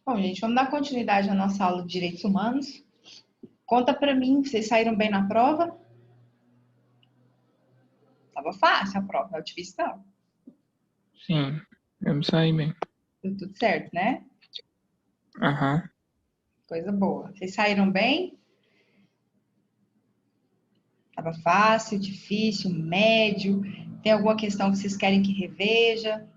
Bom, gente, vamos dar continuidade à nossa aula de Direitos Humanos. Conta pra mim, vocês saíram bem na prova? Tava fácil a prova, não é difícil não. Sim, eu me saí bem. Deu tudo certo, né? Aham. Coisa boa. Vocês saíram bem? Tava fácil, difícil, médio? Tem alguma questão que vocês querem que reveja?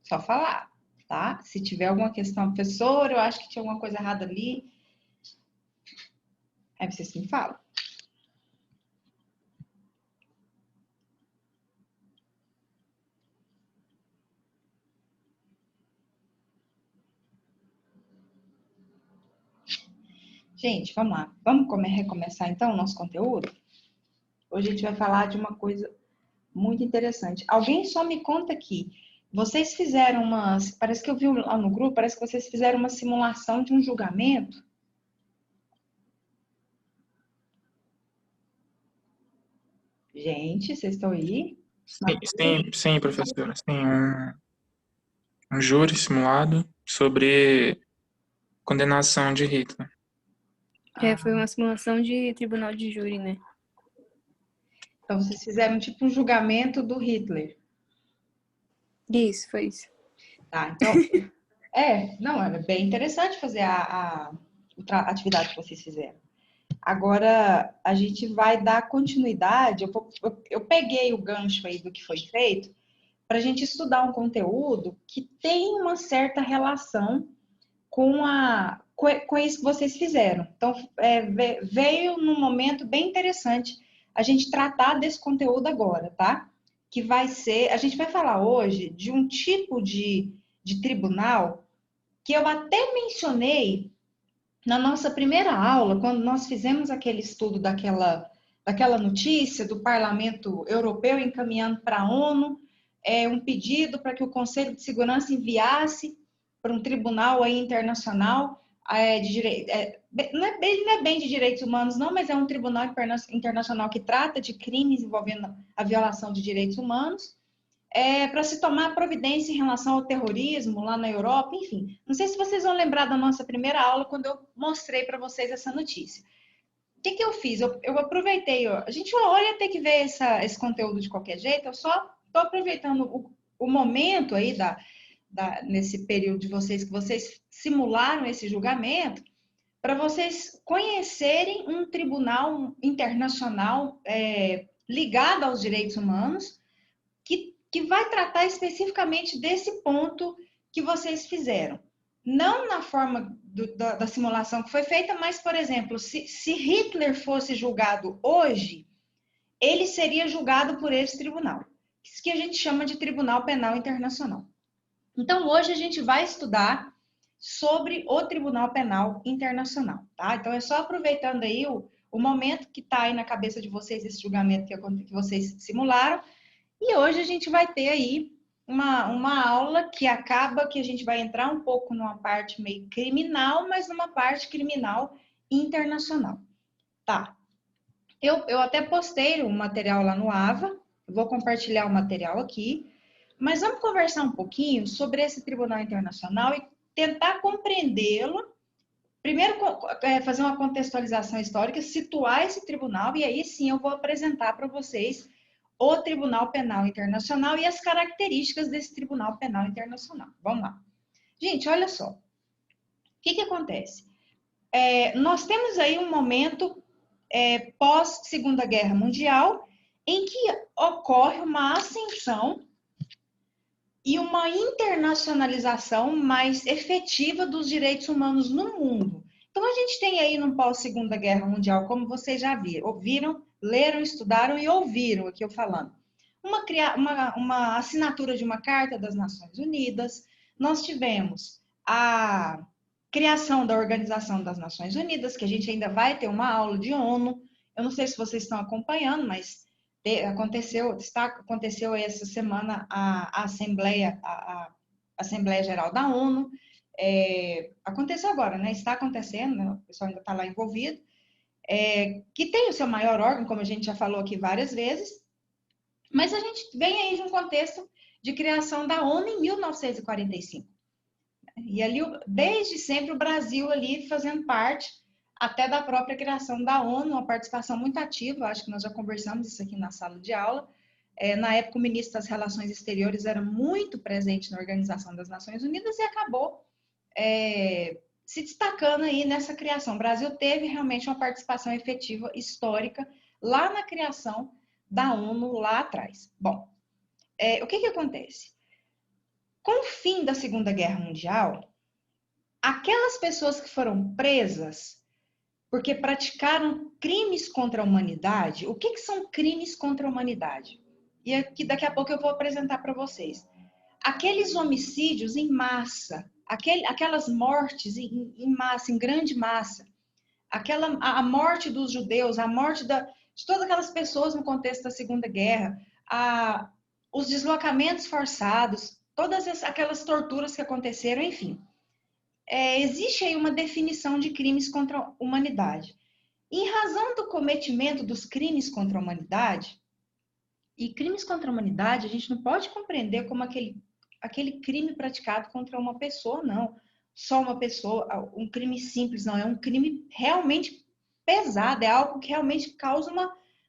Só falar, tá? Se tiver alguma questão, professor, eu acho que tinha alguma coisa errada ali. Aí vocês me falam. Gente, vamos lá. Vamos recomeçar então o nosso conteúdo? Hoje a gente vai falar de uma coisa muito interessante. Alguém só me conta aqui. Vocês fizeram umas. Parece que eu vi lá no grupo, parece que vocês fizeram uma simulação de um julgamento. Gente, vocês estão aí? Sim, professora. Tem um júri simulado sobre condenação de Hitler. Foi uma simulação de tribunal de júri, né? Então vocês fizeram tipo um julgamento do Hitler. Isso, foi isso. Tá, então. Não, é bem interessante fazer a atividade que vocês fizeram. Agora, a gente vai dar continuidade. Eu peguei o gancho aí do que foi feito para a gente estudar um conteúdo que tem uma certa relação com isso que vocês fizeram. Então, veio num momento bem interessante a gente tratar desse conteúdo agora, tá? Que vai ser, a gente vai falar hoje de um tipo de tribunal que eu até mencionei na nossa primeira aula, quando nós fizemos aquele estudo daquela notícia do Parlamento Europeu encaminhando para a ONU um pedido para que o Conselho de Segurança enviasse para um tribunal aí internacional de direito. Não é bem de direitos humanos, não, mas é um tribunal internacional que trata de crimes envolvendo a violação de direitos humanos. Para se tomar providência em relação ao terrorismo lá na Europa, enfim. Não sei se vocês vão lembrar da nossa primeira aula, quando eu mostrei para vocês essa notícia. O que eu fiz? Eu aproveitei, a gente uma hora ia ter que ver esse conteúdo de qualquer jeito, eu só estou aproveitando o momento aí nesse período de vocês, que vocês simularam esse julgamento, para vocês conhecerem um tribunal internacional ligado aos direitos humanos, que vai tratar especificamente desse ponto que vocês fizeram. Não na forma da simulação que foi feita, mas, por exemplo, se Hitler fosse julgado hoje, ele seria julgado por esse tribunal, isso que a gente chama de Tribunal Penal Internacional. Então, hoje a gente vai estudar sobre o Tribunal Penal Internacional, tá? Então, é só aproveitando aí o momento que está aí na cabeça de vocês, esse julgamento que vocês simularam. E hoje a gente vai ter aí uma aula que acaba que a gente vai entrar um pouco numa parte meio criminal, mas numa parte criminal internacional. Tá. Eu até postei um material lá no AVA, vou compartilhar o material aqui, mas vamos conversar um pouquinho sobre esse Tribunal Internacional e tentar compreendê-lo. Primeiro, fazer uma contextualização histórica, situar esse tribunal, e aí sim eu vou apresentar para vocês o Tribunal Penal Internacional e as características desse Tribunal Penal Internacional. Vamos lá. Gente, olha só. O que acontece? Nós temos aí um momento pós-Segunda Guerra Mundial em que ocorre uma ascensão e uma internacionalização mais efetiva dos direitos humanos no mundo. Então, a gente tem aí no pós-Segunda Guerra Mundial, como vocês já ouviram, leram, estudaram e ouviram aqui eu falando. Uma assinatura de uma Carta das Nações Unidas, nós tivemos a criação da Organização das Nações Unidas, que a gente ainda vai ter uma aula de ONU. Eu não sei se vocês estão acompanhando, mas aconteceu essa semana a Assembleia Geral da ONU. Aconteceu agora, né? Está acontecendo, né? O pessoal ainda está lá envolvido. Que tem o seu maior órgão, como a gente já falou aqui várias vezes, Mas a gente vem aí de um contexto de criação da ONU em 1945. E ali, desde sempre, o Brasil ali fazendo parte até da própria criação da ONU, uma participação muito ativa, acho que nós já conversamos isso aqui na sala de aula. Na época, o ministro das Relações Exteriores era muito presente na Organização das Nações Unidas e acabou se destacando aí nessa criação. O Brasil teve realmente uma participação efetiva, histórica, lá na criação da ONU lá atrás. Bom, o que acontece? Com o fim da Segunda Guerra Mundial, aquelas pessoas que foram presas porque praticaram crimes contra a humanidade, o que são crimes contra a humanidade? E aqui daqui a pouco eu vou apresentar para vocês. Aqueles homicídios em massa, aquelas mortes em massa, em grande massa, a morte dos judeus, a morte de todas aquelas pessoas no contexto da Segunda Guerra, os deslocamentos forçados, todas aquelas torturas que aconteceram, enfim. Existe aí uma definição de crimes contra a humanidade. Em razão do cometimento dos crimes contra a humanidade, e crimes contra a humanidade, a gente não pode compreender como aquele crime praticado contra uma pessoa, não. Só uma pessoa, um crime simples, não. É um crime realmente pesado, é algo que realmente causa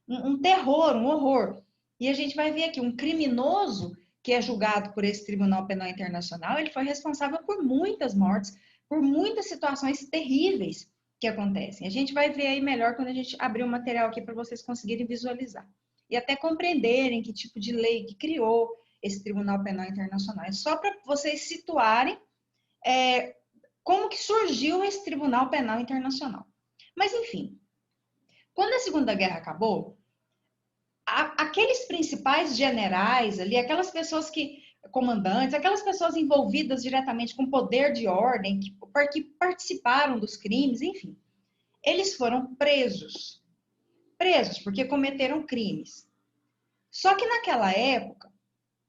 um terror, um horror. E a gente vai ver aqui, um criminoso que é julgado por esse Tribunal Penal Internacional, ele foi responsável por muitas mortes, por muitas situações terríveis que acontecem. A gente vai ver aí melhor quando a gente abrir o material aqui para vocês conseguirem visualizar. E até compreenderem que tipo de lei que criou esse Tribunal Penal Internacional. É só para vocês situarem como que surgiu esse Tribunal Penal Internacional. Mas, enfim, quando a Segunda Guerra acabou, aqueles principais generais ali, aquelas pessoas comandantes, aquelas pessoas envolvidas diretamente com poder de ordem, que participaram dos crimes, enfim, eles foram presos porque cometeram crimes. Só que naquela época,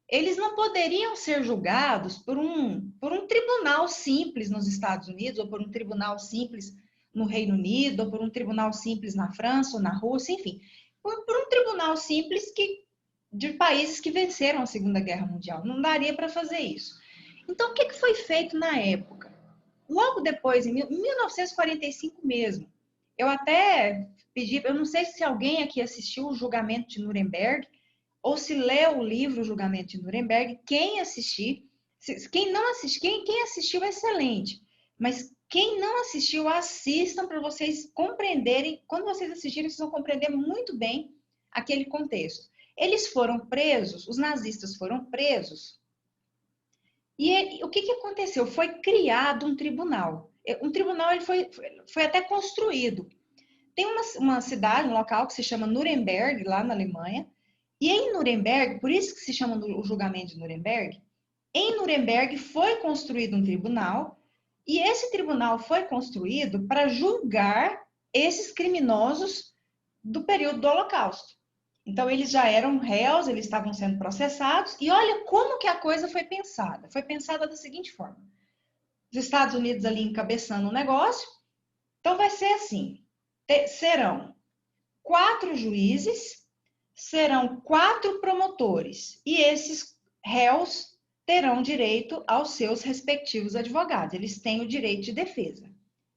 eles não poderiam ser julgados por um tribunal simples nos Estados Unidos, ou por um tribunal simples no Reino Unido, ou por um tribunal simples na França ou na Rússia, enfim, por um tribunal simples de países que venceram a Segunda Guerra Mundial. Não daria para fazer isso. Então, o que foi feito na época? Logo depois, em 1945 mesmo, eu até pedi, eu não sei se alguém aqui assistiu o julgamento de Nuremberg, ou se leu o livro Julgamento de Nuremberg. Quem assistiu, quem assistiu é excelente, mas quem não assistiu, assistam para vocês compreenderem. Quando vocês assistirem, vocês vão compreender muito bem aquele contexto. Eles foram presos, os nazistas foram presos, e o que aconteceu? Foi criado um tribunal. Um tribunal ele foi até construído. Tem uma cidade, um local que se chama Nuremberg, lá na Alemanha, e em Nuremberg, por isso que se chama o julgamento de Nuremberg, em Nuremberg foi construído um tribunal, e esse tribunal foi construído para julgar esses criminosos do período do Holocausto. Então, eles já eram réus, eles estavam sendo processados, e olha como que a coisa foi pensada. Foi pensada da seguinte forma. Os Estados Unidos ali encabeçando o negócio, então vai ser assim, serão 4 juízes, serão 4 promotores, e esses réus terão direito aos seus respectivos advogados, eles têm o direito de defesa.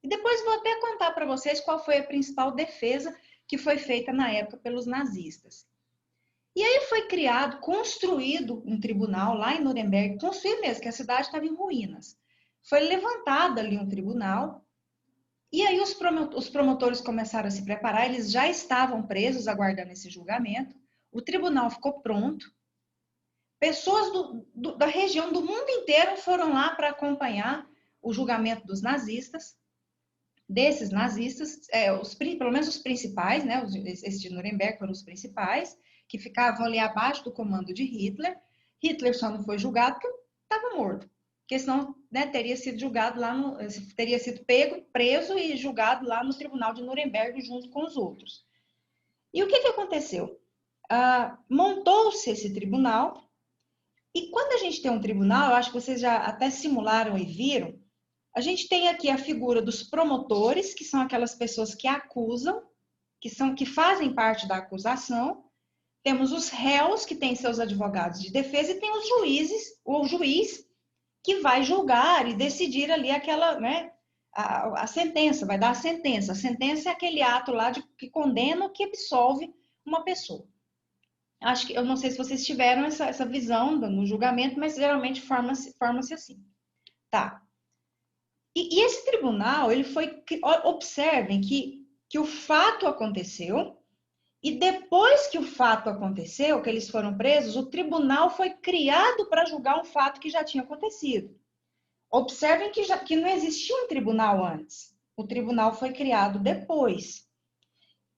E depois vou até contar para vocês qual foi a principal defesa que foi feita na época pelos nazistas. E aí foi construído um tribunal lá em Nuremberg, construído mesmo, que a cidade estava em ruínas. Foi levantado ali um tribunal, e aí os promotores começaram a se preparar, eles já estavam presos aguardando esse julgamento, o tribunal ficou pronto, pessoas da região, do mundo inteiro foram lá para acompanhar o julgamento dos nazistas, desses nazistas, pelo menos os principais, né, esses de Nuremberg foram os principais, que ficavam ali abaixo do comando de Hitler. Hitler só não foi julgado porque estava morto, porque senão, né, teria sido julgado teria sido preso e julgado lá no tribunal de Nuremberg junto com os outros. E o que aconteceu? Montou-se esse tribunal, e quando a gente tem um tribunal, eu acho que vocês já até simularam e viram, a gente tem aqui a figura dos promotores, que são aquelas pessoas que acusam, que fazem parte da acusação, temos os réus, que têm seus advogados de defesa, e tem os juízes, ou o juiz, que vai julgar e decidir ali aquela, né, a sentença, vai dar a sentença. A sentença é aquele ato lá que condena ou que absolve uma pessoa. Acho que, eu não sei se vocês tiveram essa visão no julgamento, mas geralmente forma-se assim. Tá. E esse tribunal, ele foi... Observem que o fato aconteceu, e depois que o fato aconteceu, que eles foram presos, o tribunal foi criado para julgar um fato que já tinha acontecido. Observem que não existia um tribunal antes. O tribunal foi criado depois.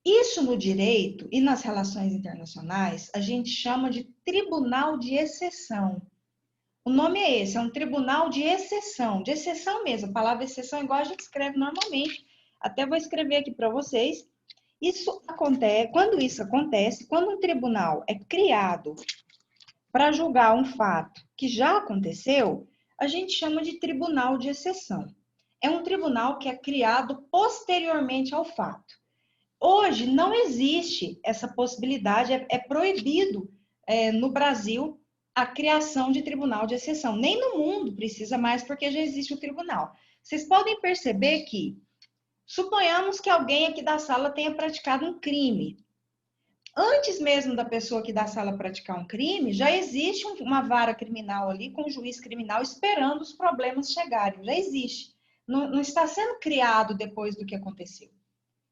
Isso no direito e nas relações internacionais, a gente chama de tribunal de exceção. O nome é esse, é um tribunal de exceção mesmo. A palavra exceção é igual a gente escreve normalmente. Até vou escrever aqui para vocês. Isso acontece, quando um tribunal é criado para julgar um fato que já aconteceu, a gente chama de tribunal de exceção. É um tribunal que é criado posteriormente ao fato. Hoje não existe essa possibilidade, é proibido no Brasil a criação de tribunal de exceção. Nem no mundo precisa mais, porque já existe o tribunal. Vocês podem perceber que, suponhamos que alguém aqui da sala tenha praticado um crime. Antes mesmo da pessoa aqui da sala praticar um crime, já existe uma vara criminal ali, com um juiz criminal esperando os problemas chegarem. Já existe. Não está sendo criado depois do que aconteceu.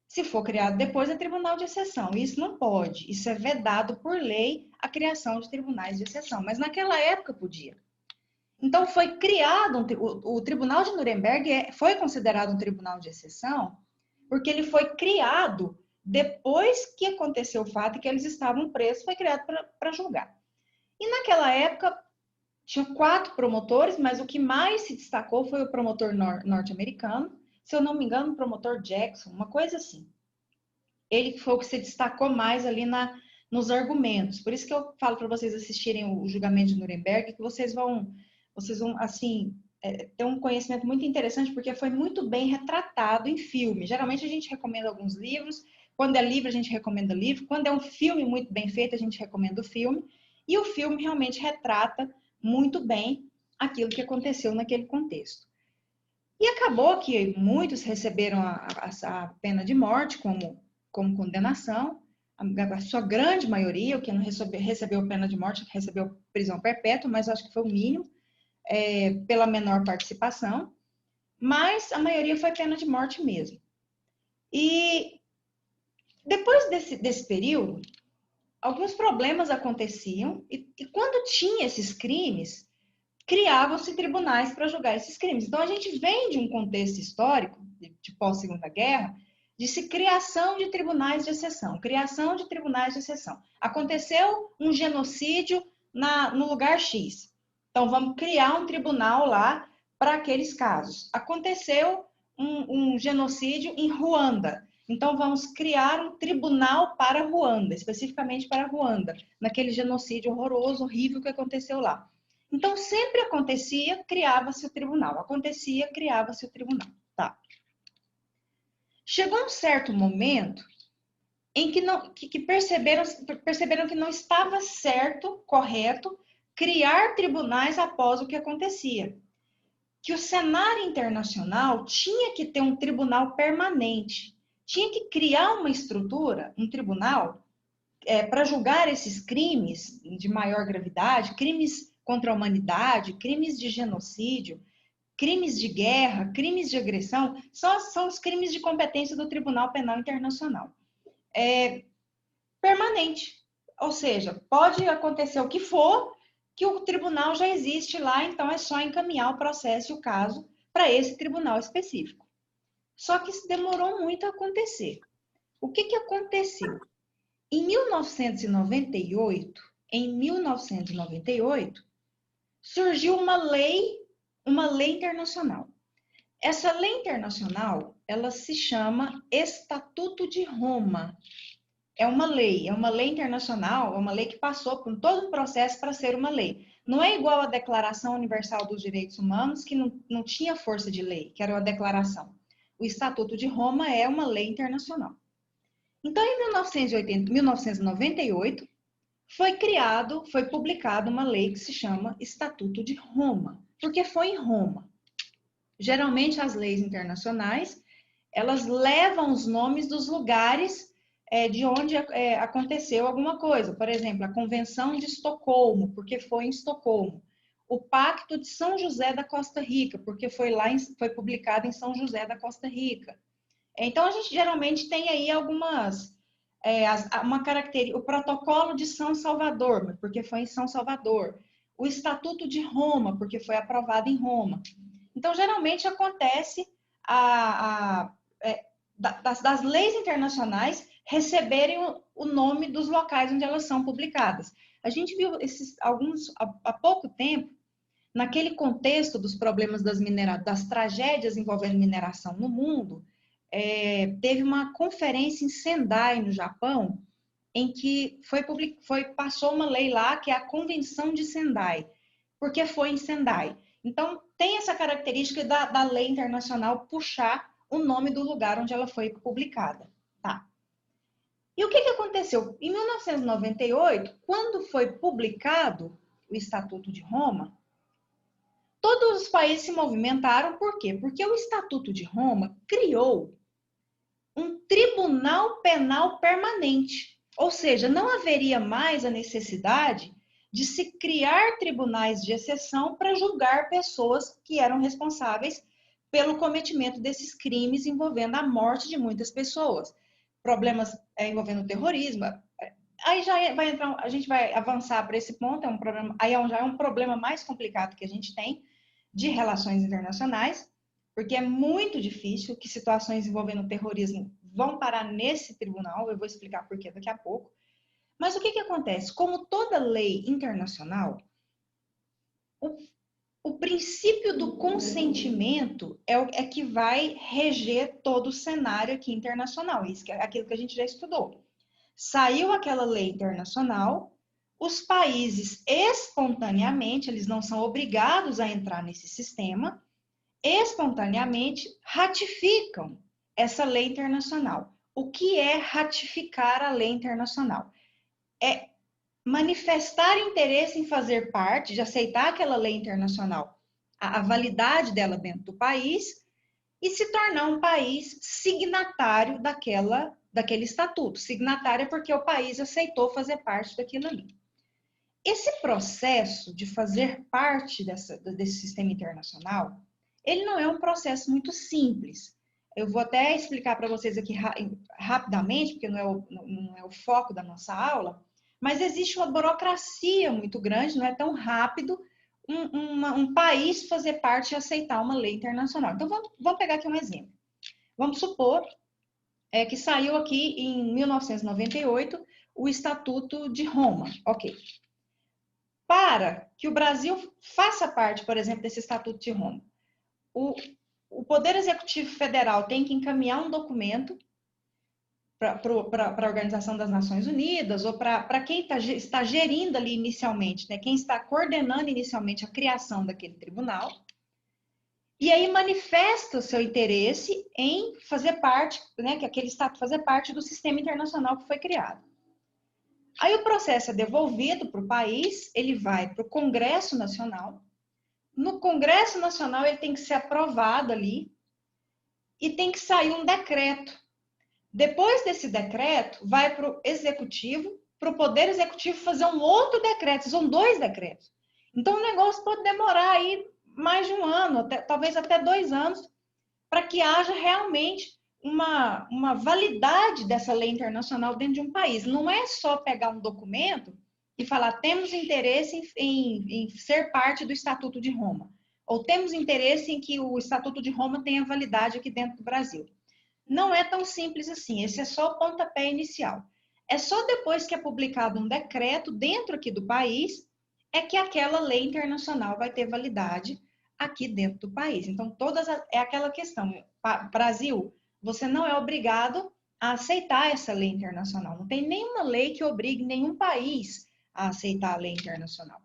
Se for criado depois, é tribunal de exceção. Isso não pode. Isso é vedado por lei, a criação de tribunais de exceção. Mas naquela época podia. Então, foi criado, o Tribunal de Nuremberg foi considerado um tribunal de exceção, porque ele foi criado depois que aconteceu o fato e que eles estavam presos, foi criado para julgar. E naquela época, tinha 4 promotores, mas o que mais se destacou foi o promotor norte-americano, se eu não me engano, o promotor Jackson, uma coisa assim. Ele foi o que se destacou mais ali nos argumentos. Por isso que eu falo para vocês assistirem o julgamento de Nuremberg, que vocês vão assim, ter um conhecimento muito interessante, porque foi muito bem retratado em filme. Geralmente a gente recomenda alguns livros, quando é livro a gente recomenda livro, quando é um filme muito bem feito a gente recomenda o filme, e o filme realmente retrata muito bem aquilo que aconteceu naquele contexto. E acabou que muitos receberam a pena de morte como condenação, a sua grande maioria, o que não recebeu pena de morte, recebeu prisão perpétua, mas acho que foi o mínimo, pela menor participação, mas a maioria foi pena de morte mesmo. E depois desse período, alguns problemas aconteciam, e quando tinha esses crimes, criavam-se tribunais para julgar esses crimes. Então, a gente vem de um contexto histórico, de pós-Segunda Guerra, de criação de tribunais de exceção. Criação de tribunais de exceção. Aconteceu um genocídio no lugar X. Então, vamos criar um tribunal lá para aqueles casos. Aconteceu um genocídio em Ruanda. Então, vamos criar um tribunal para Ruanda, especificamente para Ruanda, naquele genocídio horroroso, horrível que aconteceu lá. Então, sempre acontecia, criava-se o tribunal. Acontecia, criava-se o tribunal. Tá. Chegou um certo momento em que perceberam que não estava certo, correto, criar tribunais após o que acontecia. Que o cenário internacional tinha que ter um tribunal permanente. Tinha que criar uma estrutura, um tribunal, para julgar esses crimes de maior gravidade, crimes contra a humanidade, crimes de genocídio, crimes de guerra, crimes de agressão, são os crimes de competência do Tribunal Penal Internacional. Permanente. Ou seja, pode acontecer o que for, que o tribunal já existe lá, então é só encaminhar o processo e o caso para esse tribunal específico. Só que isso demorou muito a acontecer. O que aconteceu? Em 1998, surgiu uma lei internacional. Essa lei internacional, ela se chama Estatuto de Roma. É uma lei internacional, é uma lei que passou por todo um processo para ser uma lei. Não é igual à Declaração Universal dos Direitos Humanos, que não tinha força de lei, que era uma declaração. O Estatuto de Roma é uma lei internacional. Então, em 1998, foi publicada uma lei que se chama Estatuto de Roma, porque foi em Roma. Geralmente as leis internacionais, elas levam os nomes dos lugares de onde aconteceu alguma coisa. Por exemplo, a Convenção de Estocolmo, porque foi em Estocolmo. O Pacto de São José da Costa Rica, porque foi publicado em São José da Costa Rica. Então, a gente geralmente tem aí uma característica, o Protocolo de São Salvador, porque foi em São Salvador. O Estatuto de Roma, porque foi aprovado em Roma. Então, geralmente acontece das leis internacionais receberem o nome dos locais onde elas são publicadas. A gente viu há pouco tempo, naquele contexto dos problemas das tragédias envolvendo mineração no mundo, teve uma conferência em Sendai, no Japão, em que passou uma lei lá, que é a Convenção de Sendai, porque foi em Sendai. Então, tem essa característica da lei internacional puxar o nome do lugar onde ela foi publicada. Tá. E o que aconteceu? Em 1998, quando foi publicado o Estatuto de Roma, todos os países se movimentaram. Por quê? Porque o Estatuto de Roma criou um tribunal penal permanente. Ou seja, não haveria mais a necessidade de se criar tribunais de exceção para julgar pessoas que eram responsáveis pelo cometimento desses crimes envolvendo a morte de muitas pessoas. Problemas envolvendo terrorismo. Aí a gente vai avançar para esse ponto, já é um problema mais complicado que a gente tem de relações internacionais, porque é muito difícil que situações envolvendo terrorismo vão parar nesse tribunal. Eu vou explicar por quê daqui a pouco. Mas o que acontece? Como toda lei internacional, o princípio do consentimento é que vai reger todo o cenário aqui internacional. Isso é aquilo que a gente já estudou. Saiu aquela lei internacional, os países espontaneamente, eles não são obrigados a entrar nesse sistema, espontaneamente ratificam essa lei internacional. O que é ratificar a lei internacional? É manifestar interesse em fazer parte, de aceitar aquela lei internacional, a validade dela dentro do país, e se tornar um país signatário daquele estatuto. Signatário é porque o país aceitou fazer parte daquilo ali. Esse processo de fazer parte desse sistema internacional, ele não é um processo muito simples. Eu vou até explicar para vocês aqui rapidamente, porque não é o foco da nossa aula, mas existe uma burocracia muito grande, não é tão rápido um país fazer parte e aceitar uma lei internacional. Então, vamos pegar aqui um exemplo. Vamos supor que saiu aqui em 1998 o Estatuto de Roma. Ok. Para que o Brasil faça parte, por exemplo, desse Estatuto de Roma, o Poder Executivo Federal tem que encaminhar um documento para a Organização das Nações Unidas, ou para quem está gerindo ali inicialmente, né, quem está coordenando inicialmente a criação daquele tribunal, e aí manifesta o seu interesse em fazer parte, né, que aquele Estado fazer parte do sistema internacional que foi criado. Aí o processo é devolvido para o país, ele vai para o Congresso Nacional. No Congresso Nacional ele tem que ser aprovado ali e tem que sair um decreto. Depois desse decreto, vai para o Executivo, para o Poder Executivo fazer um outro decreto. São 2 decretos. Então, o negócio pode demorar aí mais de 1 ano, talvez até 2 anos, para que haja realmente uma validade dessa lei internacional dentro de um país. Não é só pegar um documento e falar, temos interesse em ser parte do Estatuto de Roma, ou temos interesse em que o Estatuto de Roma tenha validade aqui dentro do Brasil. Não é tão simples assim, esse é só o pontapé inicial. É só depois que é publicado um decreto dentro aqui do país, é que aquela lei internacional vai ter validade aqui dentro do país. Então, é aquela questão, Brasil, você não é obrigado a aceitar essa lei internacional. Não tem nenhuma lei que obrigue nenhum país a aceitar a lei internacional.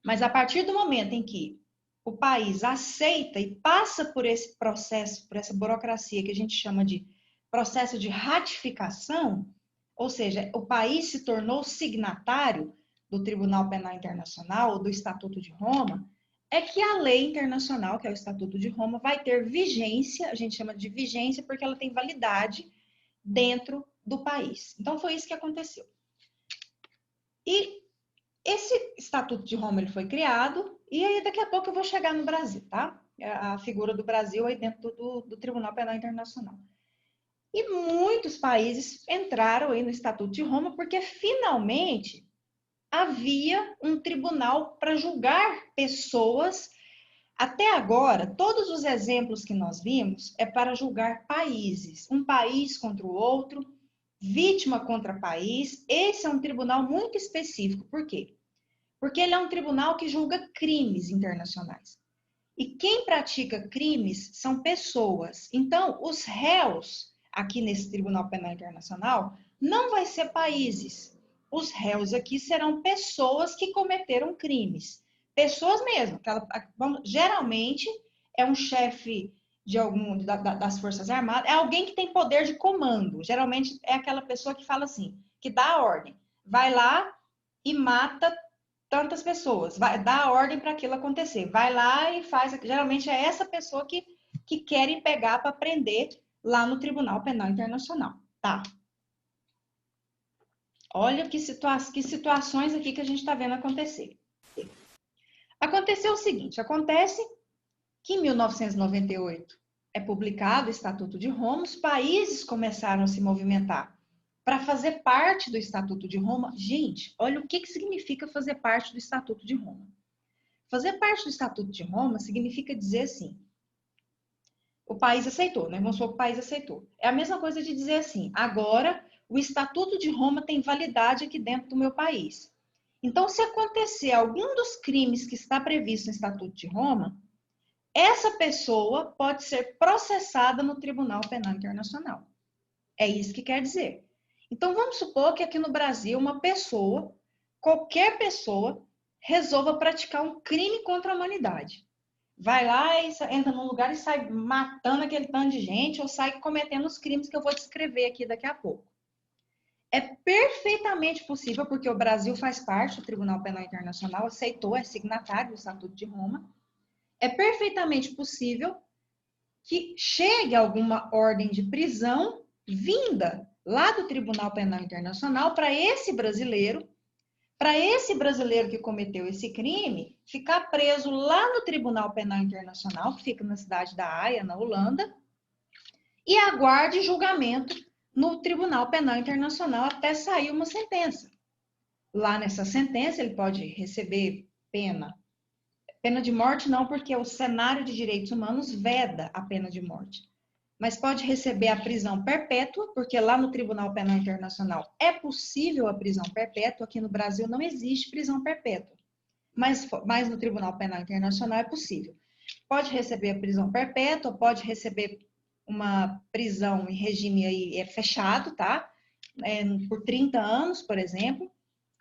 Mas a partir do momento em que o país aceita e passa por esse processo, por essa burocracia que a gente chama de processo de ratificação, ou seja, o país se tornou signatário do Tribunal Penal Internacional, do Estatuto de Roma, é que a lei internacional, que é o Estatuto de Roma, vai ter vigência, a gente chama de vigência porque ela tem validade dentro do país. Então, foi isso que aconteceu. E esse Estatuto de Roma ele foi criado, e aí daqui a pouco eu vou chegar no Brasil, tá? A figura do Brasil aí dentro do Tribunal Penal Internacional. E muitos países entraram aí no Estatuto de Roma porque finalmente havia um tribunal para julgar pessoas. Até agora, todos os exemplos que nós vimos é para julgar países, um país contra o outro, vítima contra país. Esse é um tribunal muito específico. Por quê? Porque ele é um tribunal que julga crimes internacionais. E quem pratica crimes são pessoas. Então, os réus aqui nesse Tribunal Penal Internacional não vai ser países. Os réus aqui serão pessoas que cometeram crimes. Pessoas mesmo. Geralmente é um chefe de algum das Forças Armadas, é alguém que tem poder de comando. Geralmente é aquela pessoa que fala assim, que dá a ordem. Vai lá e mata tantas pessoas, vai dar a ordem para aquilo acontecer. Vai lá e faz. Geralmente é essa pessoa que querem pegar para prender lá no Tribunal Penal Internacional. Tá. Olha que situações aqui que a gente está vendo acontecer. Aconteceu o seguinte: acontece que em 1998 é publicado o Estatuto de Roma, os países começaram a se movimentar para fazer parte do Estatuto de Roma. Gente, olha o que significa fazer parte do Estatuto de Roma. Fazer parte do Estatuto de Roma significa dizer assim, o país aceitou, né? Vamos supor que o país aceitou. É a mesma coisa de dizer assim, agora o Estatuto de Roma tem validade aqui dentro do meu país. Então, se acontecer algum dos crimes que está previsto no Estatuto de Roma, essa pessoa pode ser processada no Tribunal Penal Internacional. É isso que quer dizer. Então, vamos supor que aqui no Brasil, uma pessoa, qualquer pessoa, resolva praticar um crime contra a humanidade. Vai lá e entra num lugar e sai matando aquele tanto de gente ou sai cometendo os crimes que eu vou descrever aqui daqui a pouco. É perfeitamente possível, porque o Brasil faz parte do Tribunal Penal Internacional, aceitou, é signatário do Estatuto de Roma. É perfeitamente possível que chegue alguma ordem de prisão vinda lá do Tribunal Penal Internacional para esse brasileiro que cometeu esse crime ficar preso lá no Tribunal Penal Internacional, que fica na cidade da Haia, na Holanda, e aguarde julgamento no Tribunal Penal Internacional até sair uma sentença. Lá nessa sentença ele pode receber pena de morte não, porque o cenário de direitos humanos veda a pena de morte. Mas pode receber a prisão perpétua, porque lá no Tribunal Penal Internacional é possível a prisão perpétua. Aqui no Brasil não existe prisão perpétua. Mas no Tribunal Penal Internacional é possível. Pode receber a prisão perpétua, pode receber uma prisão em regime aí, fechado, tá? Por 30 anos, por exemplo.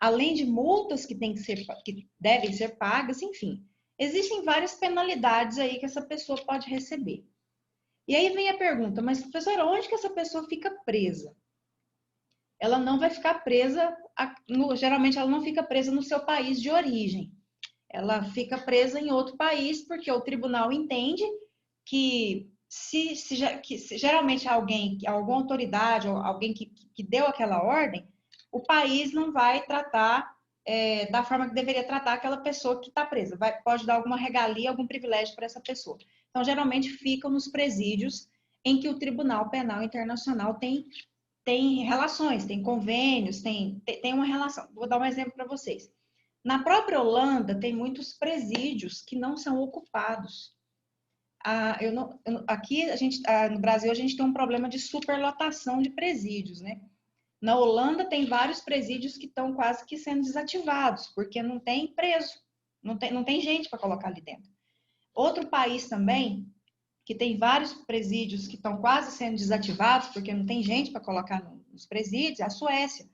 Além de multas que devem ser pagas, enfim. Existem várias penalidades aí que essa pessoa pode receber. E aí vem a pergunta, mas professora, onde que essa pessoa fica presa? Ela não vai ficar presa, geralmente ela não fica presa no seu país de origem. Ela fica presa em outro país, porque o tribunal entende que se geralmente alguma autoridade, ou alguém que deu aquela ordem, o país não vai tratar da forma que deveria tratar aquela pessoa que está presa. Pode dar alguma regalia, algum privilégio para essa pessoa. Então, geralmente, ficam nos presídios em que o Tribunal Penal Internacional tem relações, tem convênios, tem uma relação. Vou dar um exemplo para vocês. Na própria Holanda, tem muitos presídios que não são ocupados. Aqui, no Brasil, a gente tem um problema de superlotação de presídios, né? Na Holanda, tem vários presídios que estão quase que sendo desativados, porque não tem preso, não tem gente para colocar ali dentro. Outro país também, que tem vários presídios que estão quase sendo desativados, porque não tem gente para colocar nos presídios, é a Suécia.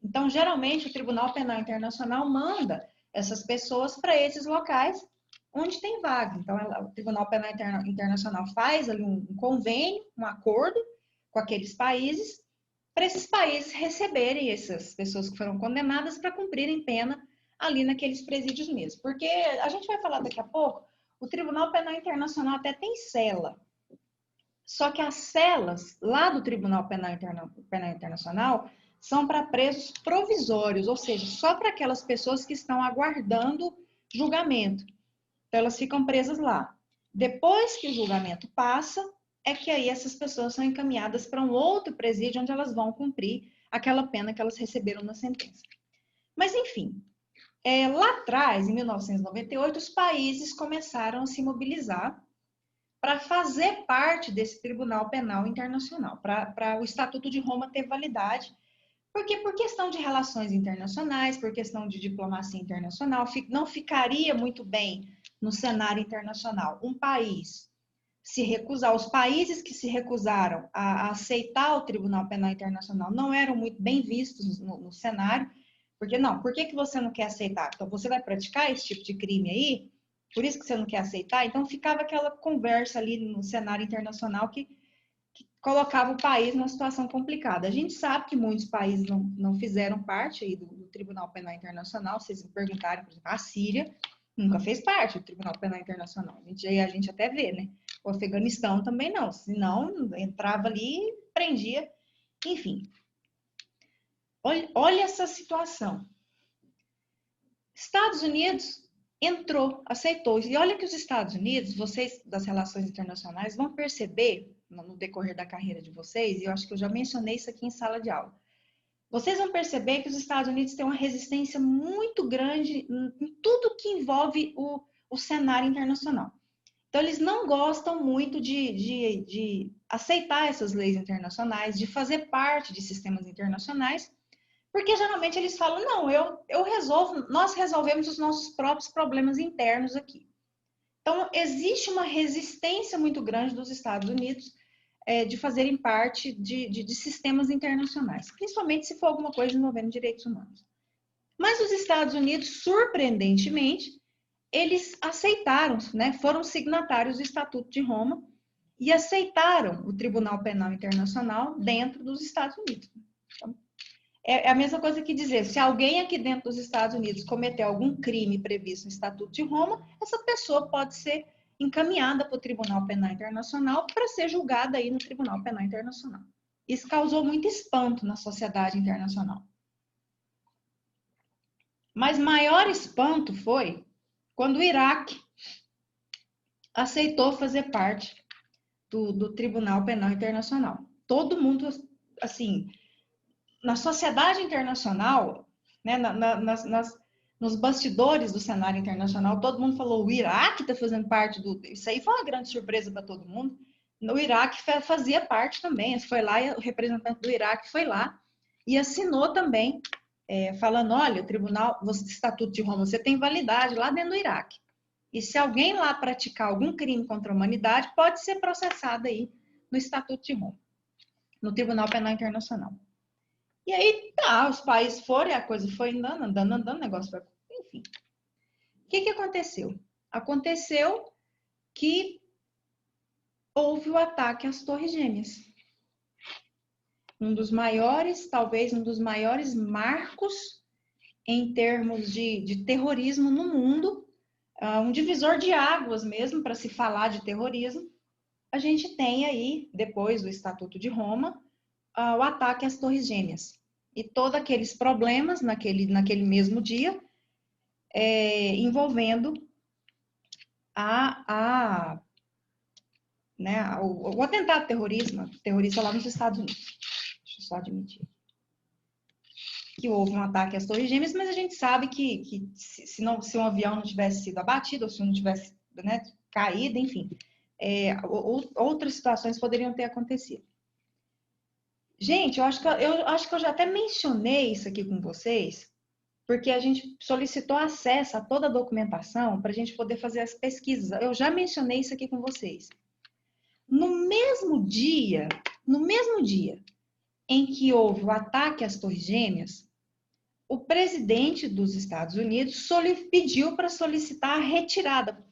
Então, geralmente, o Tribunal Penal Internacional manda essas pessoas para esses locais onde tem vaga. Então, o Tribunal Penal Internacional faz ali um convênio, um acordo com aqueles países, para esses países receberem essas pessoas que foram condenadas para cumprirem pena ali naqueles presídios mesmo. Porque a gente vai falar daqui a pouco, o Tribunal Penal Internacional até tem cela. Só que as celas lá do Tribunal Penal Internacional são para presos provisórios, ou seja, só para aquelas pessoas que estão aguardando julgamento. Então, elas ficam presas lá. Depois que o julgamento passa, é que aí essas pessoas são encaminhadas para um outro presídio onde elas vão cumprir aquela pena que elas receberam na sentença. Mas, enfim, lá atrás, em 1998, os países começaram a se mobilizar para fazer parte desse Tribunal Penal Internacional, para o Estatuto de Roma ter validade, porque por questão de relações internacionais, por questão de diplomacia internacional, não ficaria muito bem no cenário internacional um país se recusar. Os países que se recusaram a aceitar o Tribunal Penal Internacional não eram muito bem vistos no cenário, porque não, por que você não quer aceitar? Então você vai praticar esse tipo de crime aí? Por isso que você não quer aceitar? Então ficava aquela conversa ali no cenário internacional que colocava o país numa situação complicada. A gente sabe que muitos países não fizeram parte aí do Tribunal Penal Internacional. Se vocês me perguntarem, por exemplo, a Síria nunca fez parte do Tribunal Penal Internacional. A gente até vê, né? O Afeganistão também não. Senão, entrava ali e prendia. Enfim. Olha essa situação. Estados Unidos entrou, aceitou. E olha que os Estados Unidos, vocês das relações internacionais, vão perceber no decorrer da carreira de vocês, e eu acho que eu já mencionei isso aqui em sala de aula. Vocês vão perceber que os Estados Unidos têm uma resistência muito grande em tudo que envolve o cenário internacional. Então, eles não gostam muito de aceitar essas leis internacionais, de fazer parte de sistemas internacionais, porque geralmente eles falam, não, nós resolvemos os nossos próprios problemas internos aqui. Então, existe uma resistência muito grande dos Estados Unidos de fazerem parte de sistemas internacionais, principalmente se for alguma coisa envolvendo direitos humanos. Mas os Estados Unidos, surpreendentemente, eles aceitaram, né, foram signatários do Estatuto de Roma e aceitaram o Tribunal Penal Internacional dentro dos Estados Unidos. Então, é a mesma coisa que dizer, se alguém aqui dentro dos Estados Unidos cometer algum crime previsto no Estatuto de Roma, essa pessoa pode ser encaminhada para o Tribunal Penal Internacional para ser julgada aí no Tribunal Penal Internacional. Isso causou muito espanto na sociedade internacional. Mas maior espanto foi quando o Iraque aceitou fazer parte do Tribunal Penal Internacional. Todo mundo, assim, na sociedade internacional, né, nos bastidores do cenário internacional, todo mundo falou, o Iraque está fazendo parte do... Isso aí foi uma grande surpresa para todo mundo. O Iraque fazia parte também, foi lá, o representante do Iraque foi lá e assinou também, falando, olha, o Tribunal, o Estatuto de Roma, você tem validade lá dentro do Iraque. E se alguém lá praticar algum crime contra a humanidade, pode ser processado aí no Estatuto de Roma, no Tribunal Penal Internacional. E aí, tá, os países foram, e a coisa foi andando, o negócio foi... Enfim. O que aconteceu? Aconteceu que houve o ataque às Torres Gêmeas. Um dos maiores, talvez um dos maiores marcos em termos de terrorismo no mundo, um divisor de águas mesmo para se falar de terrorismo. A gente tem aí, depois do Estatuto de Roma, o ataque às Torres Gêmeas. E todos aqueles problemas naquele mesmo dia, envolvendo o atentado terrorista lá nos Estados Unidos. Deixa eu só admitir. Que houve um ataque às Torres Gêmeas, mas a gente sabe que se um avião não tivesse sido abatido, ou se não tivesse, né, caído, enfim, outras situações poderiam ter acontecido. Gente, eu acho que eu já até mencionei isso aqui com vocês, porque a gente solicitou acesso a toda a documentação para a gente poder fazer as pesquisas. Eu já mencionei isso aqui com vocês. No mesmo dia em que houve o ataque às Torres Gêmeas, o presidente dos Estados Unidos pediu para solicitar a retirada,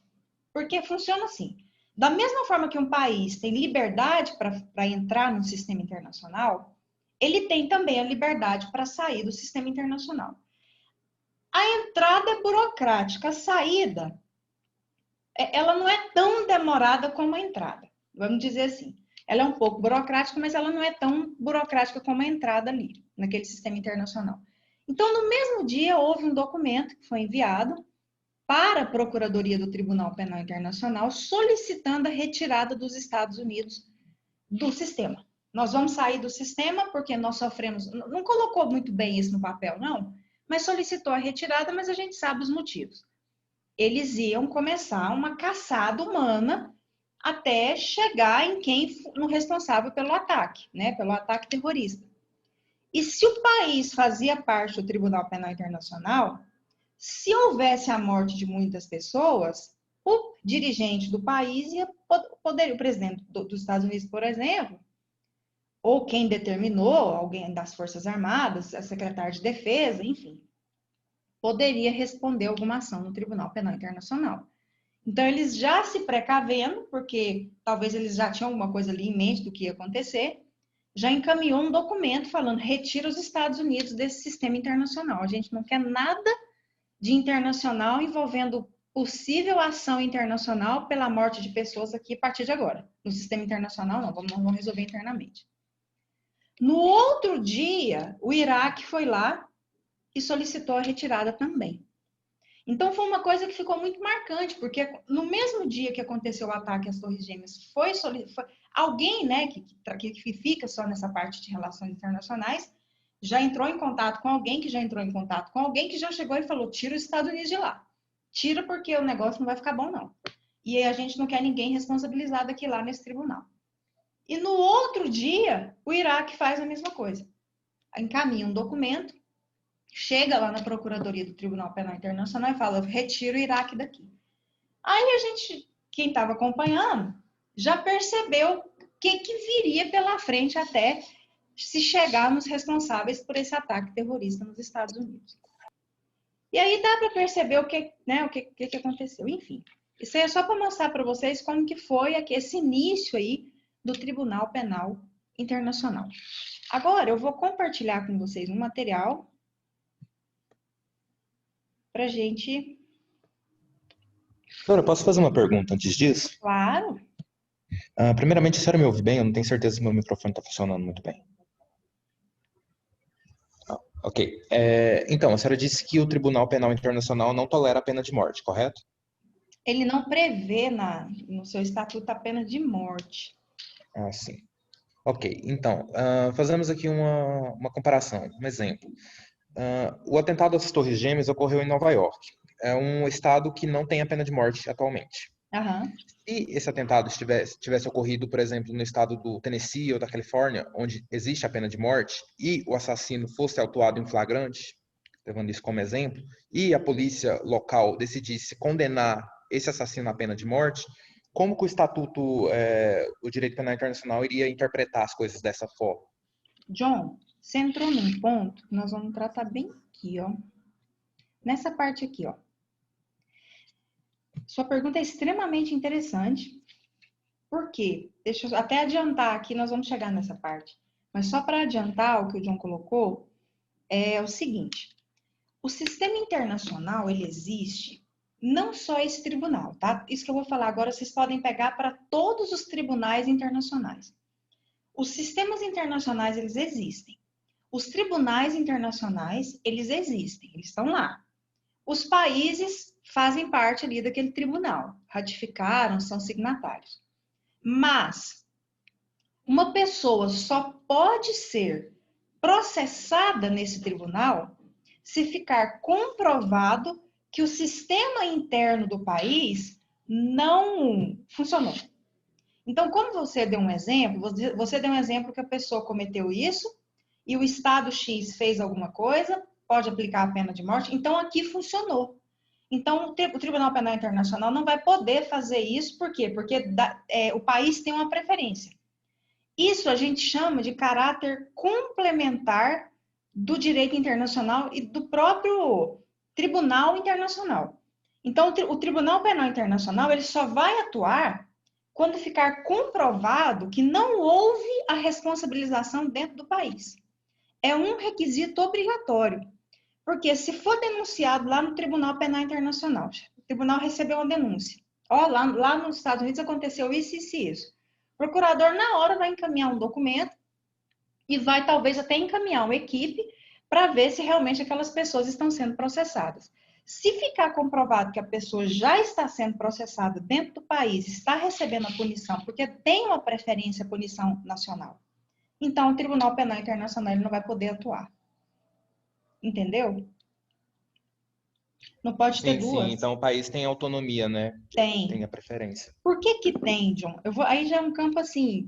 porque funciona assim. Da mesma forma que um país tem liberdade para entrar no sistema internacional, ele tem também a liberdade para sair do sistema internacional. A entrada é burocrática, a saída, ela não é tão demorada como a entrada, vamos dizer assim. Ela é um pouco burocrática, mas ela não é tão burocrática como a entrada ali, naquele sistema internacional. Então, no mesmo dia, houve um documento que foi enviado para a Procuradoria do Tribunal Penal Internacional solicitando a retirada dos Estados Unidos do sistema. Nós vamos sair do sistema porque nós sofremos... Não colocou muito bem isso no papel, não, mas solicitou a retirada, mas a gente sabe os motivos. Eles iam começar uma caçada humana até chegar em quem no responsável pelo ataque, né? Pelo ataque terrorista. E se o país fazia parte do Tribunal Penal Internacional, se houvesse a morte de muitas pessoas, o dirigente do país ia poder, o presidente dos Estados Unidos, por exemplo, ou quem determinou, alguém das Forças Armadas, a secretária de Defesa, enfim, poderia responder alguma ação no Tribunal Penal Internacional. Então, eles já se precavendo, porque talvez eles já tinham alguma coisa ali em mente do que ia acontecer, já encaminhou um documento falando, retira os Estados Unidos desse sistema internacional. A gente não quer nada de internacional envolvendo possível ação internacional pela morte de pessoas aqui a partir de agora. No sistema internacional, não, vamos resolver internamente. No outro dia, o Iraque foi lá e solicitou a retirada também. Então, foi uma coisa que ficou muito marcante, porque no mesmo dia que aconteceu o ataque às Torres Gêmeas, foi alguém, né, que fica só nessa parte de relações internacionais, já entrou em contato com alguém que já entrou em contato com alguém que já chegou e falou, tira os Estados Unidos de lá. Tira porque o negócio não vai ficar bom, não. E a gente não quer ninguém responsabilizado aqui lá nesse tribunal. E no outro dia, o Iraque faz a mesma coisa. Encaminha um documento, chega lá na Procuradoria do Tribunal Penal Internacional e fala, retira o Iraque daqui. Aí a gente, quem estava acompanhando, já percebeu o que viria pela frente até se chegar nos responsáveis por esse ataque terrorista nos Estados Unidos. E aí dá para perceber o que aconteceu. Enfim, isso aí é só para mostrar para vocês como que foi esse início aí do Tribunal Penal Internacional. Agora, eu vou compartilhar com vocês um material para gente... Doutora, posso fazer uma pergunta antes disso? Claro. Primeiramente, a senhora me ouve bem? Eu não tenho certeza se meu microfone está funcionando muito bem. Ok. Então, a senhora disse que o Tribunal Penal Internacional não tolera a pena de morte, correto? Ele não prevê no seu estatuto a pena de morte. Sim. Ok, então, fazemos aqui uma comparação, um exemplo. O atentado às Torres Gêmeas ocorreu em Nova York. É um estado que não tem a pena de morte atualmente. Uhum. Se esse atentado tivesse ocorrido, por exemplo, no estado do Tennessee ou da Califórnia, onde existe a pena de morte, e o assassino fosse autuado em flagrante, levando isso como exemplo, e a polícia local decidisse condenar esse assassino à pena de morte, como que o estatuto, o direito penal internacional iria interpretar as coisas dessa forma? John, você entrou num ponto que nós vamos tratar bem aqui, ó. Nessa parte aqui, ó. Sua pergunta é extremamente interessante. Por quê? Deixa eu até adiantar aqui, nós vamos chegar nessa parte. Mas só para adiantar o que o John colocou, é o seguinte. O sistema internacional, ele existe, não só esse tribunal, tá? Isso que eu vou falar agora, vocês podem pegar para todos os tribunais internacionais. Os sistemas internacionais, eles existem. Os tribunais internacionais, eles existem, eles estão lá. Os países fazem parte ali daquele tribunal, ratificaram, são signatários. Mas uma pessoa só pode ser processada nesse tribunal se ficar comprovado que o sistema interno do país não funcionou. Então, como você deu um exemplo, você deu um exemplo que a pessoa cometeu isso e o Estado X fez alguma coisa, pode aplicar a pena de morte, então aqui funcionou. Então, o Tribunal Penal Internacional não vai poder fazer isso, por quê? Porque o país tem uma preferência. Isso a gente chama de caráter complementar do direito internacional e do próprio Tribunal Internacional. Então, o Tribunal Penal Internacional ele só vai atuar quando ficar comprovado que não houve a responsabilização dentro do país. é um requisito obrigatório. Porque se for denunciado lá no Tribunal Penal Internacional, o tribunal recebeu uma denúncia. Ó, lá nos Estados Unidos aconteceu isso, isso e isso. O procurador, na hora, vai encaminhar um documento e vai, talvez, até encaminhar uma equipe para ver se realmente aquelas pessoas estão sendo processadas. Se ficar comprovado que a pessoa já está sendo processada dentro do país, está recebendo a punição, porque tem uma preferência à punição nacional, então o Tribunal Penal Internacional ele não vai poder atuar. Entendeu? Não pode ter Sim, duas? sim. Então o país tem autonomia, né? Tem. Tem a preferência. Por que que tem, John? Aí já é um campo assim,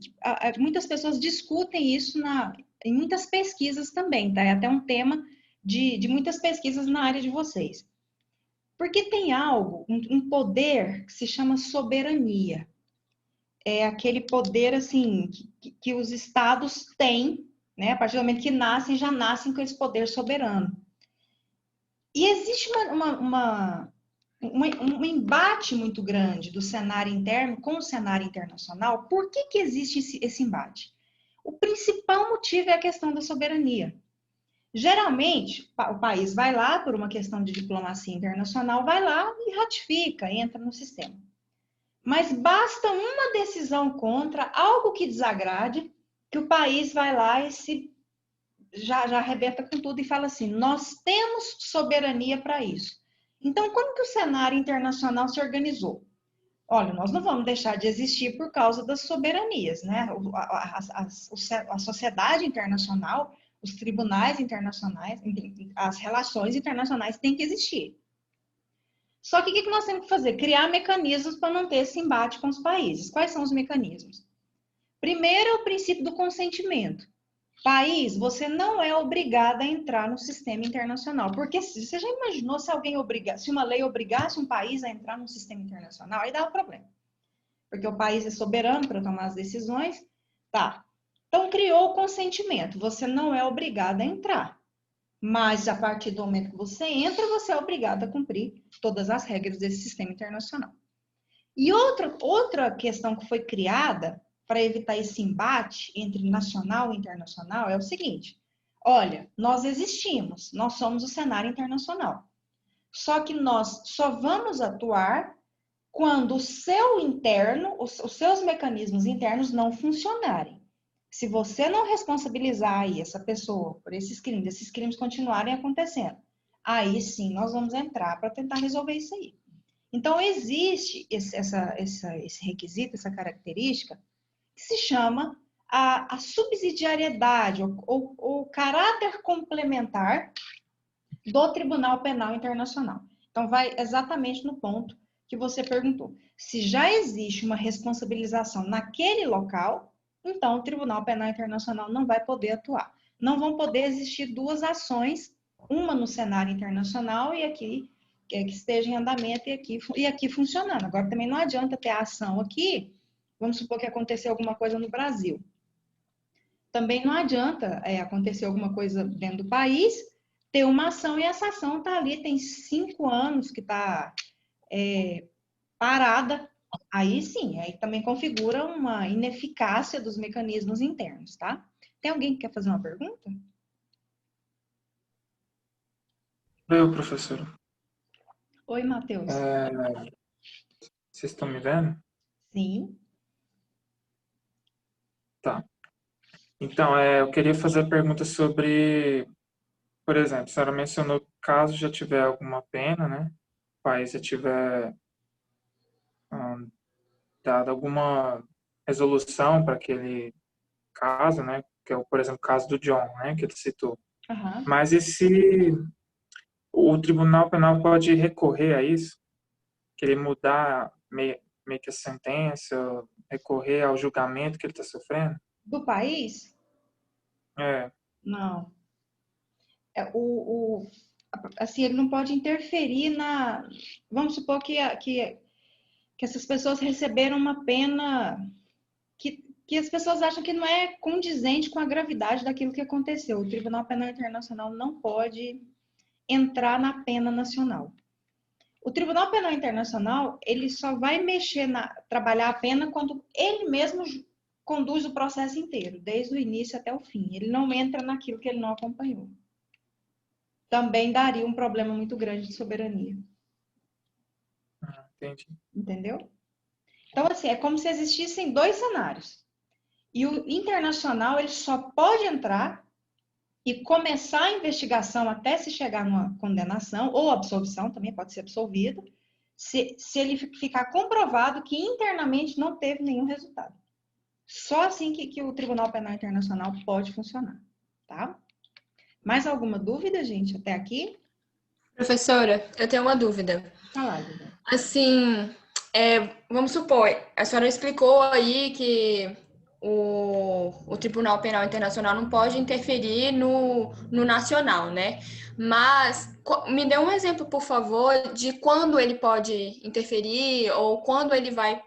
muitas pessoas discutem isso em muitas pesquisas também, tá? É até um tema de muitas pesquisas na área de vocês. Porque tem algo, um poder que se chama soberania. É aquele poder, assim, que os estados têm, né? A partir do momento que nascem, já nascem com esse poder soberano. E existe um embate muito grande do cenário interno com o cenário internacional. Por que que existe esse embate? O principal motivo é a questão da soberania. Geralmente, o país vai lá, por uma questão de diplomacia internacional, vai lá e ratifica, entra no sistema. Mas basta uma decisão contra, algo que desagrade, que o país vai lá e já arrebenta com tudo e fala assim, nós temos soberania para isso. Então, como que o cenário internacional se organizou? Olha, nós não vamos deixar de existir por causa das soberanias, né? A sociedade internacional, os tribunais internacionais, as relações internacionais têm que existir. Só que o que nós temos que fazer? Criar mecanismos para não ter esse embate com os países. Quais são os mecanismos? Primeiro é o princípio do consentimento. País, você não é obrigado a entrar no sistema internacional. Porque você já imaginou se uma lei obrigasse um país a entrar no sistema internacional? Aí dá um problema. Porque o país é soberano para tomar as decisões. Tá. Então, criou o consentimento. Você não é obrigado a entrar. Mas, a partir do momento que você entra, você é obrigado a cumprir todas as regras desse sistema internacional. E outra questão que foi criada para evitar esse embate entre nacional e internacional é o seguinte: olha, nós existimos, nós somos o cenário internacional. Só que nós só vamos atuar quando o seu interno, os seus mecanismos internos não funcionarem. Se você não responsabilizar aí essa pessoa por esses crimes continuarem acontecendo, aí sim nós vamos entrar para tentar resolver isso aí. Então, existe esse requisito, essa característica, que se chama a subsidiariedade, ou o caráter complementar do Tribunal Penal Internacional. Então, vai exatamente no ponto que você perguntou. Se já existe uma responsabilização naquele local, então o Tribunal Penal Internacional não vai poder atuar. Não vão poder existir duas ações, uma no cenário internacional e aqui que esteja em andamento e aqui funcionando. Agora, também não adianta ter a ação aqui, vamos supor que aconteceu alguma coisa no Brasil. Também não adianta acontecer alguma coisa dentro do país, ter uma ação e essa ação está ali, tem 5 anos que está parada. Aí sim, aí também configura uma ineficácia dos mecanismos internos, tá? Tem alguém que quer fazer uma pergunta? Eu, professor. Oi, Matheus. Vocês estão me vendo? Sim. Tá. Então, eu queria fazer a pergunta sobre, por exemplo, a senhora mencionou que caso já tiver alguma pena, né? O país já tiver dado alguma resolução para aquele caso, né? Que é, por exemplo, o caso do John, né? Que ele citou. Uhum. Mas o Tribunal Penal pode recorrer a isso? Querer mudar meio que a sentença, recorrer ao julgamento que ele está sofrendo? Do país? É. Não. Assim, ele não pode interferir na... Vamos supor que essas pessoas receberam uma pena que as pessoas acham que não é condizente com a gravidade daquilo que aconteceu. O Tribunal Penal Internacional não pode entrar na pena nacional. O Tribunal Penal Internacional, ele só vai trabalhar a pena quando ele mesmo conduz o processo inteiro, desde o início até o fim. Ele não entra naquilo que ele não acompanhou. Também daria um problema muito grande de soberania. Entendi. Entendeu? Então, assim, é como se existissem dois cenários. E o internacional, ele só pode entrar e começar a investigação até se chegar numa condenação, ou absolvição, também pode ser absolvido, se ele ficar comprovado que internamente não teve nenhum resultado. Só assim que o Tribunal Penal Internacional pode funcionar, tá? Mais alguma dúvida, gente, até aqui? Professora, eu tenho uma dúvida. Fala, Duda. Assim, vamos supor, a senhora explicou aí que o Tribunal Penal Internacional não pode interferir no nacional, né? Mas me dê um exemplo, por favor, de quando ele pode interferir ou quando ele vai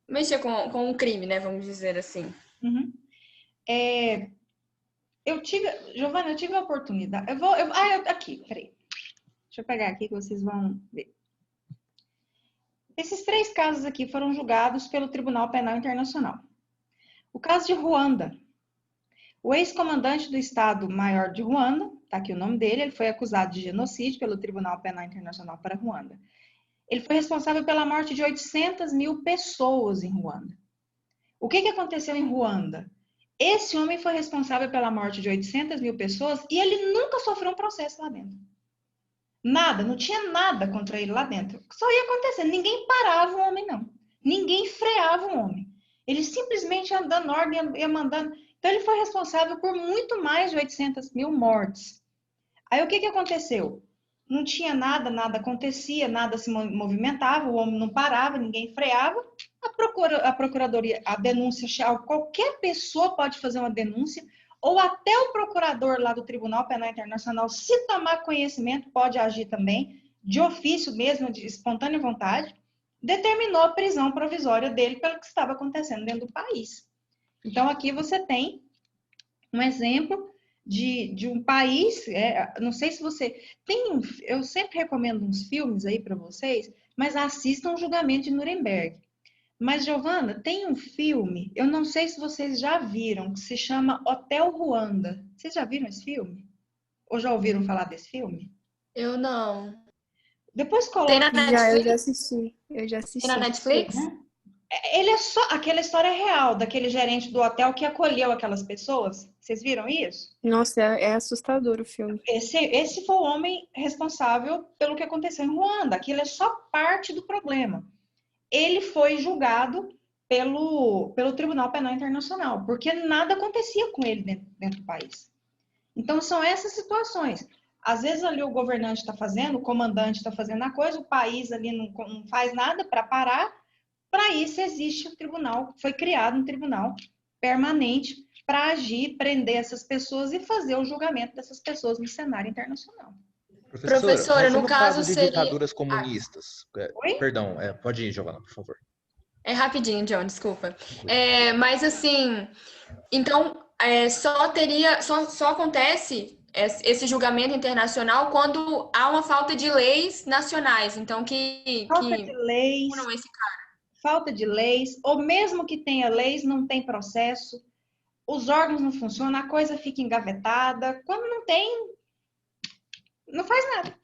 mexer com o crime, né? Vamos dizer assim. Uhum. Giovana, eu tive a oportunidade. Aqui, peraí. Deixa eu pegar aqui que vocês vão ver. Esses 3 casos aqui foram julgados pelo Tribunal Penal Internacional. O caso de Ruanda. O ex-comandante do Estado-Maior de Ruanda, tá aqui o nome dele, ele foi acusado de genocídio pelo Tribunal Penal Internacional para Ruanda. Ele foi responsável pela morte de 800 mil pessoas em Ruanda. O que aconteceu em Ruanda? Esse homem foi responsável pela morte de 800 mil pessoas e ele nunca sofreu um processo lá dentro. Nada, não tinha nada contra ele lá dentro. Só ia acontecendo, ninguém parava o homem, não. Ninguém freava o homem. Ele simplesmente ia dando ordem, ia mandando. Então, ele foi responsável por muito mais de 800 mil mortes. Aí, o que aconteceu? Não tinha nada, nada acontecia, nada se movimentava, o homem não parava, ninguém freava. A procuradoria, a denúncia, qualquer pessoa pode fazer uma denúncia, ou até o procurador lá do Tribunal Penal Internacional, se tomar conhecimento, pode agir também, de ofício mesmo, de espontânea vontade, determinou a prisão provisória dele pelo que estava acontecendo dentro do país. Então, aqui você tem um exemplo de um país, não sei se você... eu sempre recomendo uns filmes aí para vocês, mas assistam o Julgamento de Nuremberg. Mas, Giovana, tem um filme, eu não sei se vocês já viram, que se chama Hotel Ruanda. Vocês já viram esse filme? Ou já ouviram falar desse filme? Eu não. Depois Tem coloca... na Netflix? Eu já assisti. Eu já assisti. Tem na Netflix? Ele é só aquela história real daquele gerente do hotel que acolheu aquelas pessoas. Vocês viram isso? Nossa, é assustador o filme. Esse foi o homem responsável pelo que aconteceu em Ruanda. Aquilo é só parte do problema. Ele foi julgado pelo Tribunal Penal Internacional, porque nada acontecia com ele dentro do país. Então, são essas situações. Às vezes, ali o governante está fazendo, o comandante está fazendo a coisa, o país ali não faz nada para parar. Para isso, existe o tribunal, foi criado um tribunal permanente para agir, prender essas pessoas e fazer o julgamento dessas pessoas no cenário internacional. Professora, mas no no caso de seria... ditaduras comunistas. Oi? Perdão, pode ir, Giovana, por favor. É rapidinho, John, desculpa. Mas assim, então só acontece esse julgamento internacional quando há uma falta de leis nacionais. Então Falta de leis, punam esse cara. falta de leis, ou mesmo que tenha leis, não tem processo, os órgãos não funcionam, a coisa fica engavetada. Quando não tem, não faz nada.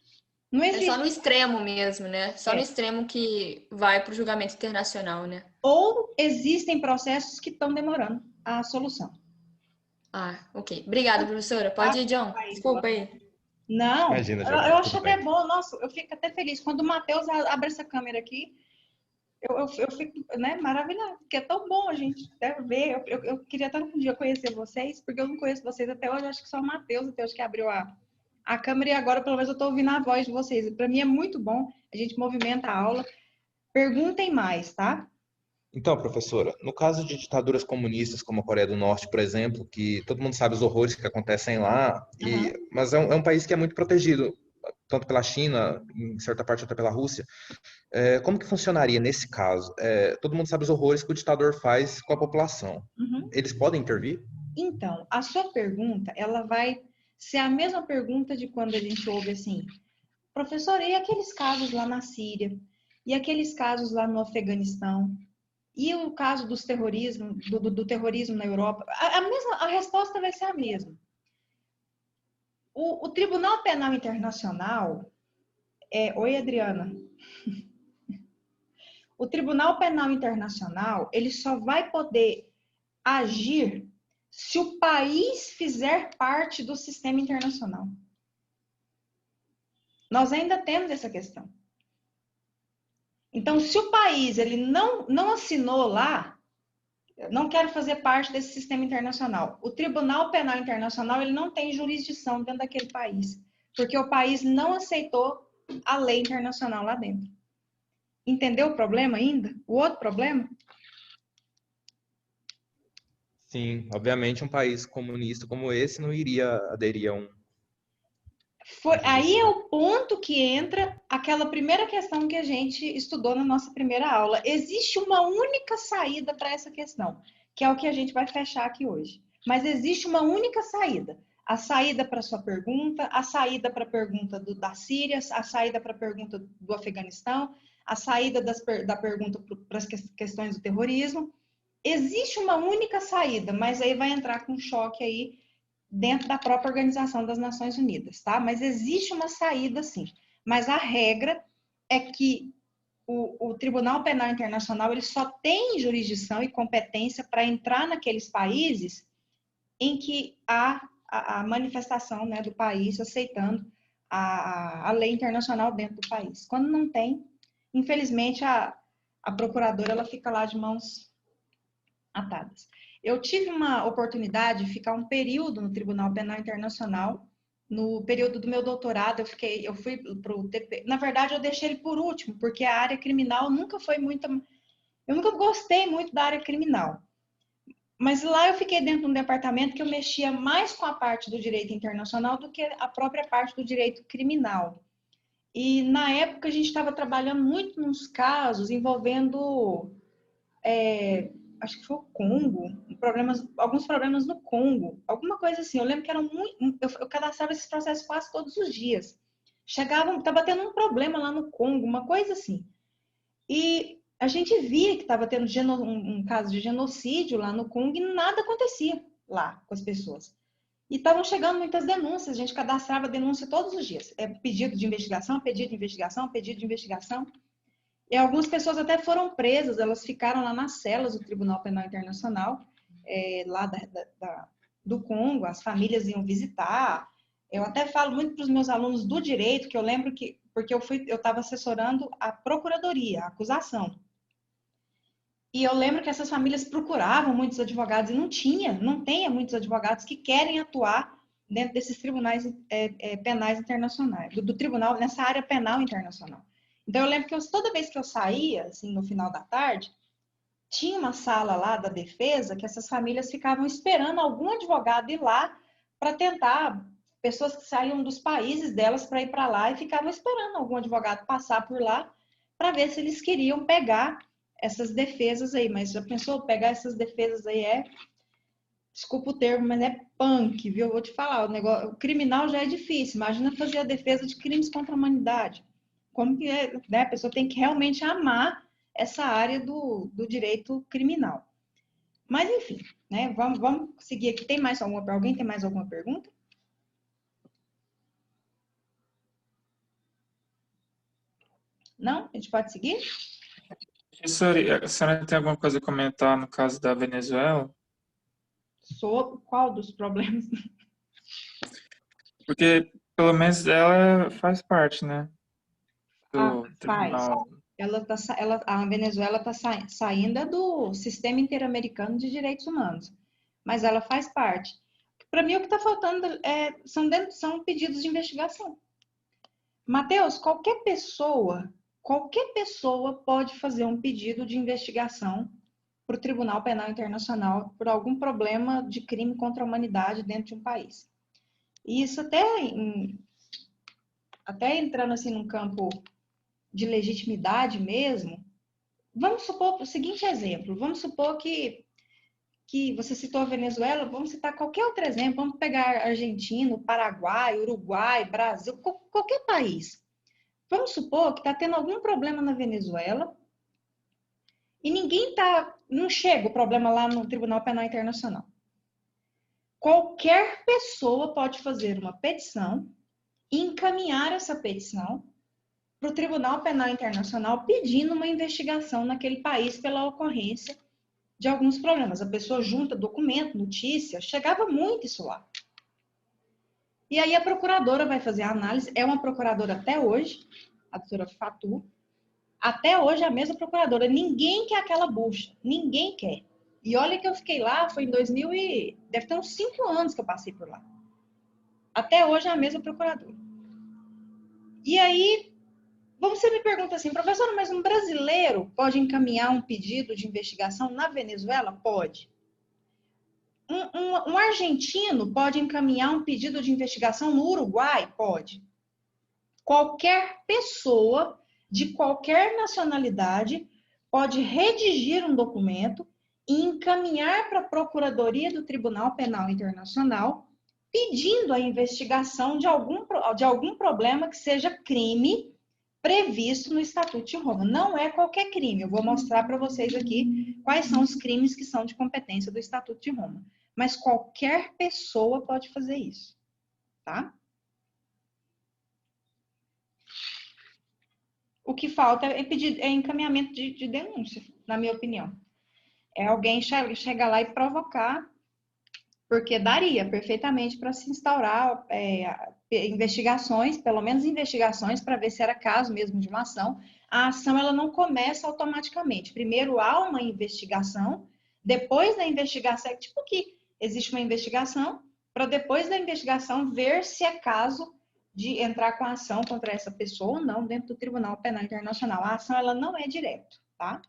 Não É existe. só no extremo mesmo, né? Só no extremo que vai para o julgamento internacional, né? Ou existem processos que estão demorando a solução. Ah, ok. Obrigada, professora. Pode ir, John. Desculpa aí. Não, Imagina, eu Giovana, acho tudo até bem. bom. Nossa, eu fico até feliz. Quando o Matheus abre essa câmera aqui, eu fico, né, maravilhada, porque é tão bom a gente deve ver. Eu queria tanto um dia conhecer vocês, porque eu não conheço vocês até hoje. Eu acho que só o Matheus até hoje que abriu a câmera e agora pelo menos eu estou ouvindo a voz de vocês. Para mim é muito bom. A gente movimenta a aula. Perguntem mais, tá? Então, professora, no caso de ditaduras comunistas como a Coreia do Norte, por exemplo, que todo mundo sabe os horrores que acontecem lá, mas é um país que é muito protegido, tanto pela China, em certa parte até pela Rússia. Como que funcionaria nesse caso? Todo mundo sabe os horrores que o ditador faz com a população. Eles podem intervir? Então, a sua pergunta, ela vai ser a mesma pergunta de quando a gente ouve assim, professor, e aqueles casos lá na Síria? E aqueles casos lá no Afeganistão? E o caso dos terrorismo, do terrorismo na Europa, a resposta vai ser a mesma. O Tribunal Penal Internacional... Oi, Adriana. O Tribunal Penal Internacional, ele só vai poder agir se o país fizer parte do sistema internacional. Nós ainda temos essa questão. Então, se o país ele não assinou lá, não quero fazer parte desse sistema internacional. O Tribunal Penal Internacional ele não tem jurisdição dentro daquele país, porque o país não aceitou a lei internacional lá dentro. Entendeu o problema ainda? O outro problema? Sim, obviamente um país comunista como esse não iria aderir a um. Aí é o ponto que entra aquela primeira questão que a gente estudou na nossa primeira aula. Existe uma única saída para essa questão, que é o que a gente vai fechar aqui hoje. Mas existe uma única saída. A saída para a sua pergunta, a saída para a pergunta da Síria, a saída para a pergunta do Afeganistão, a saída da pergunta para as questões do terrorismo. Existe uma única saída, mas aí vai entrar com choque aí dentro da própria Organização das Nações Unidas, tá? Mas existe uma saída, sim. Mas a regra é que o Tribunal Penal Internacional ele só tem jurisdição e competência para entrar naqueles países em que há a manifestação, né, do país aceitando a lei internacional dentro do país. Quando não tem, infelizmente, a procuradora ela fica lá de mãos atadas. Eu tive uma oportunidade de ficar um período no Tribunal Penal Internacional. No período do meu doutorado, eu fui para o TP. Na verdade, eu deixei ele por último, porque a área criminal nunca foi muito... Eu nunca gostei muito da área criminal. Mas lá eu fiquei dentro de um departamento que eu mexia mais com a parte do direito internacional do que a própria parte do direito criminal. E na época a gente estava trabalhando muito nos casos envolvendo, acho que foi o Congo, alguns problemas no Congo, alguma coisa assim. Eu lembro que eram eu cadastrava esses processos quase todos os dias. Estava tendo um problema lá no Congo, uma coisa assim. E a gente via que estava tendo um caso de genocídio lá no Congo e nada acontecia lá com as pessoas. E estavam chegando muitas denúncias, a gente cadastrava denúncia todos os dias. Pedido de investigação, pedido de investigação, pedido de investigação. E algumas pessoas até foram presas, elas ficaram lá nas celas do Tribunal Penal Internacional, lá do Congo, as famílias iam visitar. Eu até falo muito para os meus alunos do direito, que eu lembro que, porque eu estava assessorando a procuradoria, a acusação. E eu lembro que essas famílias procuravam muitos advogados e não tem muitos advogados que querem atuar dentro desses tribunais penais internacionais, do tribunal, nessa área penal internacional. Então, eu lembro que toda vez que eu saía, assim, no final da tarde, tinha uma sala lá da defesa que essas famílias ficavam esperando algum advogado ir lá para tentar, pessoas que saíam dos países delas para ir para lá e ficavam esperando algum advogado passar por lá para ver se eles queriam pegar essas defesas aí. Mas já pensou, pegar essas defesas aí desculpa o termo, mas é punk, viu? Eu vou te falar, o criminal já é difícil, imagina fazer a defesa de crimes contra a humanidade. Como que né? A pessoa tem que realmente amar essa área do direito criminal. Mas, enfim, né? Vamos seguir aqui. Alguém tem mais alguma pergunta? Não? A gente pode seguir? A senhora tem alguma coisa a comentar no caso da Venezuela? Sobre qual dos problemas? Porque, pelo menos, ela faz parte, né? Do Faz. tribunal. A Venezuela está saindo do sistema interamericano de direitos humanos, mas ela faz parte. Para mim, o que está faltando são pedidos de investigação. Mateus, qualquer pessoa pode fazer um pedido de investigação para o Tribunal Penal Internacional por algum problema de crime contra a humanidade dentro de um país. E isso até entrando assim num campo de legitimidade mesmo, vamos supor o seguinte exemplo, vamos supor que você citou a Venezuela, vamos citar qualquer outro exemplo, vamos pegar Argentina, Paraguai, Uruguai, Brasil, qualquer país. Vamos supor que está tendo algum problema na Venezuela E não chega o problema lá no Tribunal Penal Internacional. Qualquer pessoa pode fazer uma petição e encaminhar essa petição para o Tribunal Penal Internacional pedindo uma investigação naquele país pela ocorrência de alguns problemas. A pessoa junta documento, notícia, chegava muito isso lá. E aí a procuradora vai fazer a análise, é uma procuradora até hoje, a doutora Fatu, até hoje é a mesma procuradora. Ninguém quer aquela bucha, ninguém quer. E olha que eu fiquei lá, foi em 2000 e... deve ter uns 5 anos que eu passei por lá. Até hoje é a mesma procuradora. E aí, você me pergunta assim, professora, mas um brasileiro pode encaminhar um pedido de investigação na Venezuela? Pode. Um argentino pode encaminhar um pedido de investigação no Uruguai? Pode. Qualquer pessoa de qualquer nacionalidade pode redigir um documento e encaminhar para a Procuradoria do Tribunal Penal Internacional pedindo a investigação de algum problema que seja crime previsto no Estatuto de Roma. Não é qualquer crime. Eu vou mostrar para vocês aqui quais são os crimes que são de competência do Estatuto de Roma. Mas qualquer pessoa pode fazer isso, tá? O que falta é encaminhamento de denúncia, na minha opinião. É alguém chegar lá e provocar, porque daria perfeitamente para se instaurar investigações, pelo menos investigações, para ver se era caso mesmo de uma ação. A ação ela não começa automaticamente. Primeiro há uma investigação, depois da investigação, tipo que existe uma investigação, para depois da investigação ver se é caso de entrar com a ação contra essa pessoa ou não dentro do Tribunal Penal Internacional. A ação ela não é direto, tá?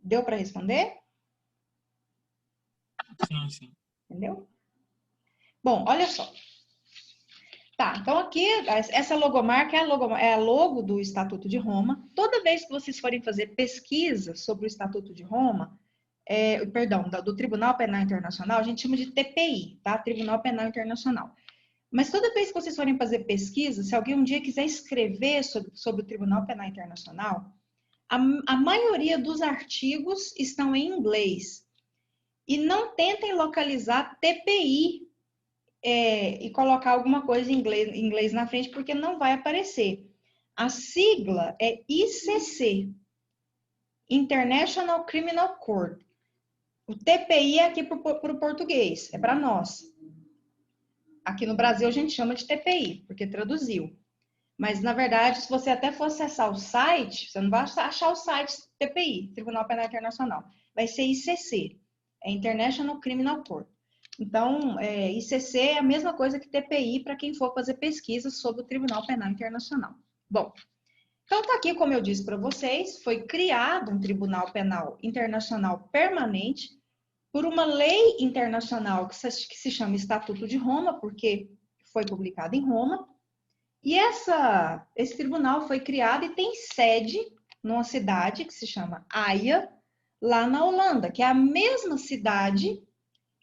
Deu para responder? Sim, sim. Entendeu? Bom, olha só. Tá, então aqui, essa logomarca é a logo do Estatuto de Roma. Toda vez que vocês forem fazer pesquisa sobre o Estatuto de Roma, do Tribunal Penal Internacional, a gente chama de TPI, tá? Tribunal Penal Internacional. Mas toda vez que vocês forem fazer pesquisa, se alguém um dia quiser escrever sobre o Tribunal Penal Internacional, a maioria dos artigos estão em inglês. E não tentem localizar TPI e colocar alguma coisa em inglês na frente, porque não vai aparecer. A sigla é ICC, International Criminal Court. O TPI é aqui para o português, é para nós. Aqui no Brasil a gente chama de TPI, porque traduziu. Mas, na verdade, se você até for acessar o site, você não vai achar o site TPI, Tribunal Penal Internacional. Vai ser ICC, é International Criminal Court. Então, ICC é a mesma coisa que TPI para quem for fazer pesquisa sobre o Tribunal Penal Internacional. Bom, então tá aqui, como eu disse para vocês, foi criado um Tribunal Penal Internacional permanente por uma lei internacional que se chama Estatuto de Roma, porque foi publicado em Roma. E esse tribunal foi criado e tem sede numa cidade que se chama Haia, lá na Holanda, que é a mesma cidade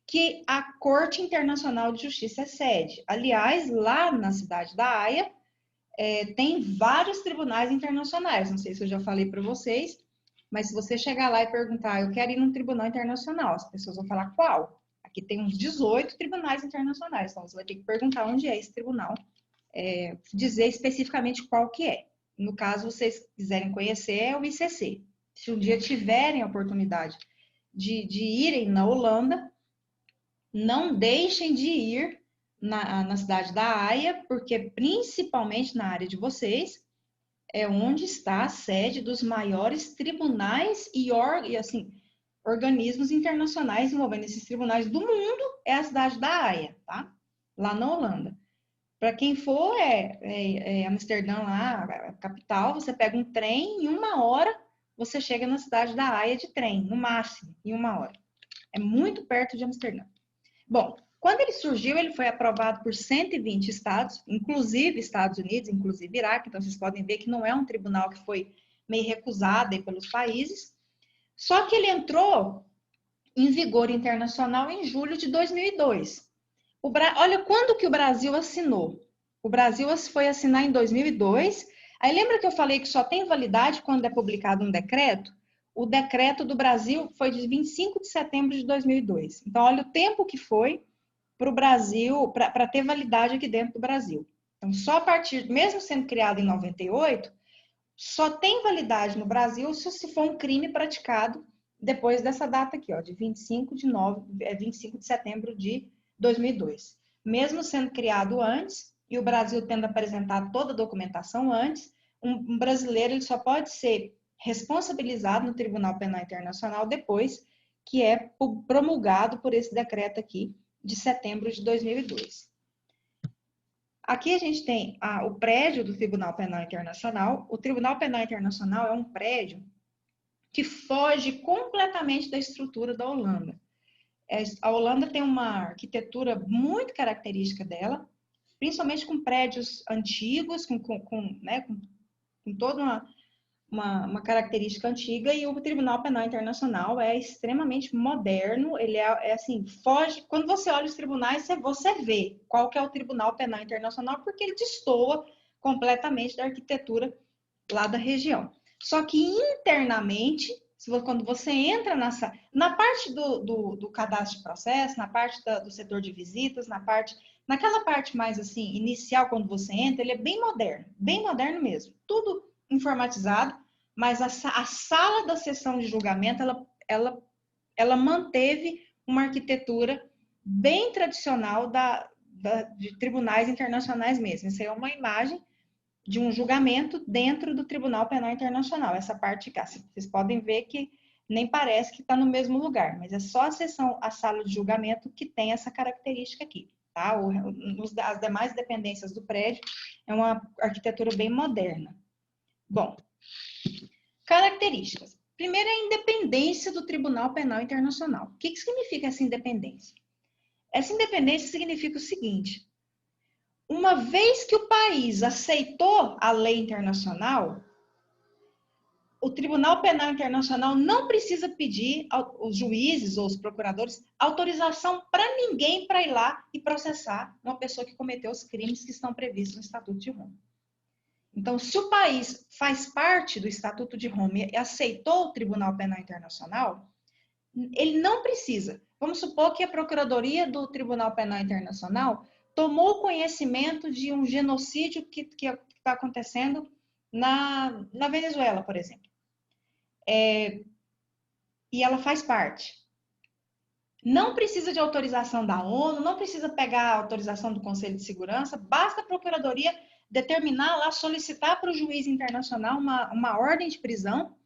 que a Corte Internacional de Justiça é sede. Aliás, lá na cidade da Haia, tem vários tribunais internacionais. Não sei se eu já falei para vocês, mas se você chegar lá e perguntar, eu quero ir num tribunal internacional, as pessoas vão falar qual? Aqui tem uns 18 tribunais internacionais, então você vai ter que perguntar onde é esse tribunal, dizer especificamente qual que é. No caso, vocês quiserem conhecer, é o ICC. Se um dia tiverem a oportunidade de irem na Holanda, não deixem de ir na cidade da Haia, porque principalmente na área de vocês, é onde está a sede dos maiores tribunais e organismos internacionais envolvendo esses tribunais do mundo, é a cidade da Haia, tá? Lá na Holanda. Para quem for, Amsterdã lá, a capital, você pega um trem, em 1 hora você chega na cidade da Haia de trem, no máximo, em 1 hora. É muito perto de Amsterdã. Bom, quando ele surgiu, ele foi aprovado por 120 estados, inclusive Estados Unidos, inclusive Iraque, então vocês podem ver que não é um tribunal que foi meio recusado pelos países, só que ele entrou em vigor internacional em julho de 2002. Olha quando que o Brasil assinou. O Brasil foi assinar em 2002. Aí lembra que eu falei que só tem validade quando é publicado um decreto? o decreto do Brasil foi de 25 de setembro de 2002. Então, olha o tempo que foi para o Brasil, para ter validade aqui dentro do Brasil. Então, só a partir, mesmo sendo criado em 98, só tem validade no Brasil se for um crime praticado depois dessa data aqui, ó, de 25 de setembro de 2002. Mesmo sendo criado antes, e o Brasil tendo apresentado toda a documentação antes, um brasileiro ele só pode ser responsabilizado no Tribunal Penal Internacional depois que é promulgado por esse decreto aqui de setembro de 2002. Aqui a gente tem o prédio do Tribunal Penal Internacional. O Tribunal Penal Internacional é um prédio que foge completamente da estrutura da Holanda. A Holanda tem uma arquitetura muito característica dela, principalmente com prédios antigos, com toda uma característica antiga, e o Tribunal Penal Internacional é extremamente moderno, ele é assim, foge, quando você olha os tribunais, você vê qual que é o Tribunal Penal Internacional, porque ele destoa completamente da arquitetura lá da região. Só que internamente, quando você entra na parte do cadastro de processo, na parte do setor de visitas, naquela parte mais assim, inicial, quando você entra, ele é bem moderno mesmo, tudo informatizado, mas a sala da sessão de julgamento, ela manteve uma arquitetura bem tradicional de tribunais internacionais mesmo. Isso aí é uma imagem de um julgamento dentro do Tribunal Penal Internacional. Essa parte cá, vocês podem ver que nem parece que está no mesmo lugar, mas é só a sala de julgamento que tem essa característica aqui. Tá? As demais dependências do prédio é uma arquitetura bem moderna. Bom, características. Primeiro é a independência do Tribunal Penal Internacional. O que significa essa independência? Essa independência significa o seguinte: uma vez que o país aceitou a lei internacional, o Tribunal Penal Internacional não precisa pedir aos juízes ou os procuradores autorização para ninguém para ir lá e processar uma pessoa que cometeu os crimes que estão previstos no Estatuto de Roma. Então, se o país faz parte do Estatuto de Roma e aceitou o Tribunal Penal Internacional, ele não precisa. Vamos supor que a Procuradoria do Tribunal Penal Internacional tomou conhecimento de um genocídio que está acontecendo na Venezuela, por exemplo. E ela faz parte. Não precisa de autorização da ONU, não precisa pegar a autorização do Conselho de Segurança, basta a Procuradoria determinar lá, solicitar para o juiz internacional uma ordem de prisão,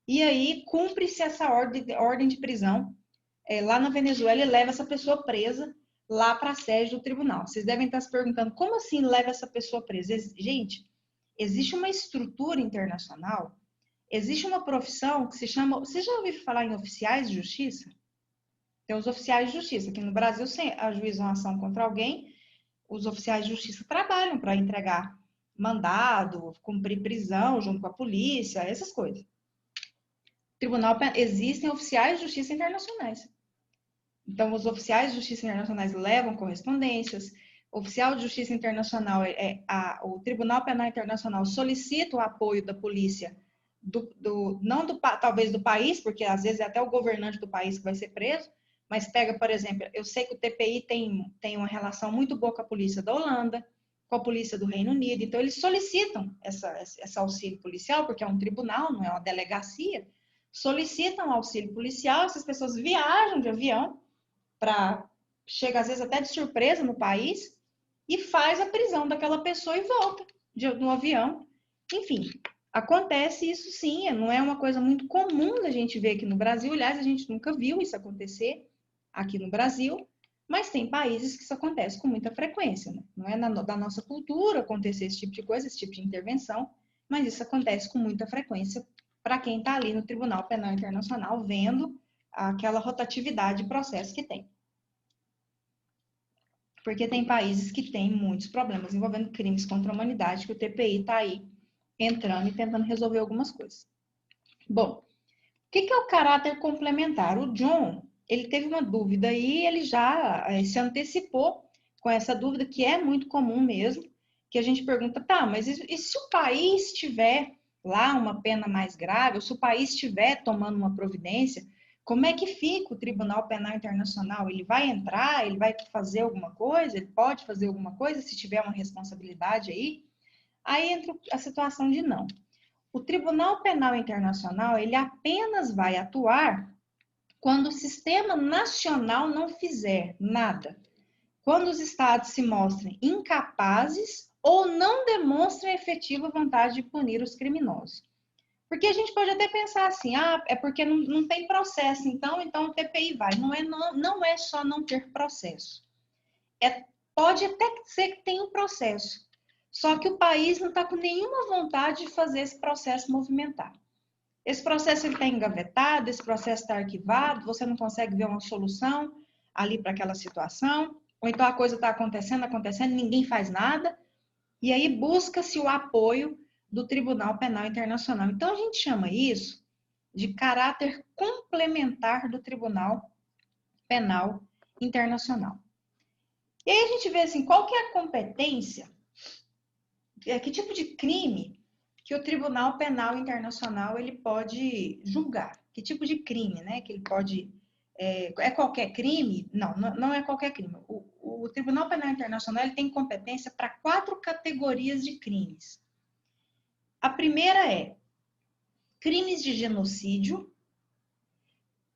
e aí cumpre-se essa ordem de prisão lá na Venezuela e leva essa pessoa presa lá para a sede do tribunal. Vocês devem estar se perguntando, como assim leva essa pessoa presa? Gente, existe uma estrutura internacional, existe uma profissão que se chama... Vocês já ouviram falar em oficiais de justiça? Tem os oficiais de justiça. Aqui no Brasil, se ajuizam uma ação contra alguém, os oficiais de justiça trabalham para entregar mandado, cumprir prisão junto com a polícia, essas coisas. Existem oficiais de justiça internacionais. Então, os oficiais de justiça internacionais levam correspondências. O oficial de justiça internacional, o Tribunal Penal Internacional solicita o apoio da polícia, talvez do país, porque às vezes é até o governante do país que vai ser preso, mas pega, por exemplo, eu sei que o TPI tem uma relação muito boa com a polícia da Holanda, com a polícia do Reino Unido, então eles solicitam esse auxílio policial, porque é um tribunal, não é uma delegacia, solicitam auxílio policial, essas pessoas viajam de avião, chega às vezes até de surpresa no país, e faz a prisão daquela pessoa e volta no avião. Enfim, acontece isso sim, não é uma coisa muito comum da gente ver aqui no Brasil, aliás, a gente nunca viu isso acontecer aqui no Brasil, mas tem países que isso acontece com muita frequência, né? Não é da nossa cultura acontecer esse tipo de coisa, esse tipo de intervenção, mas isso acontece com muita frequência para quem está ali no Tribunal Penal Internacional vendo aquela rotatividade de processo que tem. Porque tem países que têm muitos problemas envolvendo crimes contra a humanidade, que o TPI está aí entrando e tentando resolver algumas coisas. Bom, o que é o caráter complementar? O John, ele teve uma dúvida e ele já se antecipou com essa dúvida, que é muito comum mesmo, que a gente pergunta, tá, mas e se o país tiver lá uma pena mais grave, ou se o país estiver tomando uma providência, como é que fica o Tribunal Penal Internacional? Ele vai entrar, ele vai fazer alguma coisa, ele pode fazer alguma coisa se tiver uma responsabilidade aí? Aí entra a situação de não. O Tribunal Penal Internacional, ele apenas vai atuar quando o sistema nacional não fizer nada. Quando os estados se mostrem incapazes ou não demonstrem efetiva vontade de punir os criminosos. Porque a gente pode até pensar assim, é porque não tem processo, então o TPI vai. Não é só não ter processo. Pode até ser que tenha um processo, só que o país não está com nenhuma vontade de fazer esse processo movimentar. Esse processo está engavetado, esse processo está arquivado, você não consegue ver uma solução ali para aquela situação, ou então a coisa está acontecendo, ninguém faz nada, e aí busca-se o apoio do Tribunal Penal Internacional. Então, a gente chama isso de caráter complementar do Tribunal Penal Internacional. E aí a gente vê assim, qual que é a competência, que tipo de crime que o Tribunal Penal Internacional ele pode julgar? Que tipo de crime, né? Que ele pode... É qualquer crime? Não é qualquer crime. O Tribunal Penal Internacional ele tem competência para 4 categorias de crimes. A primeira é crimes de genocídio,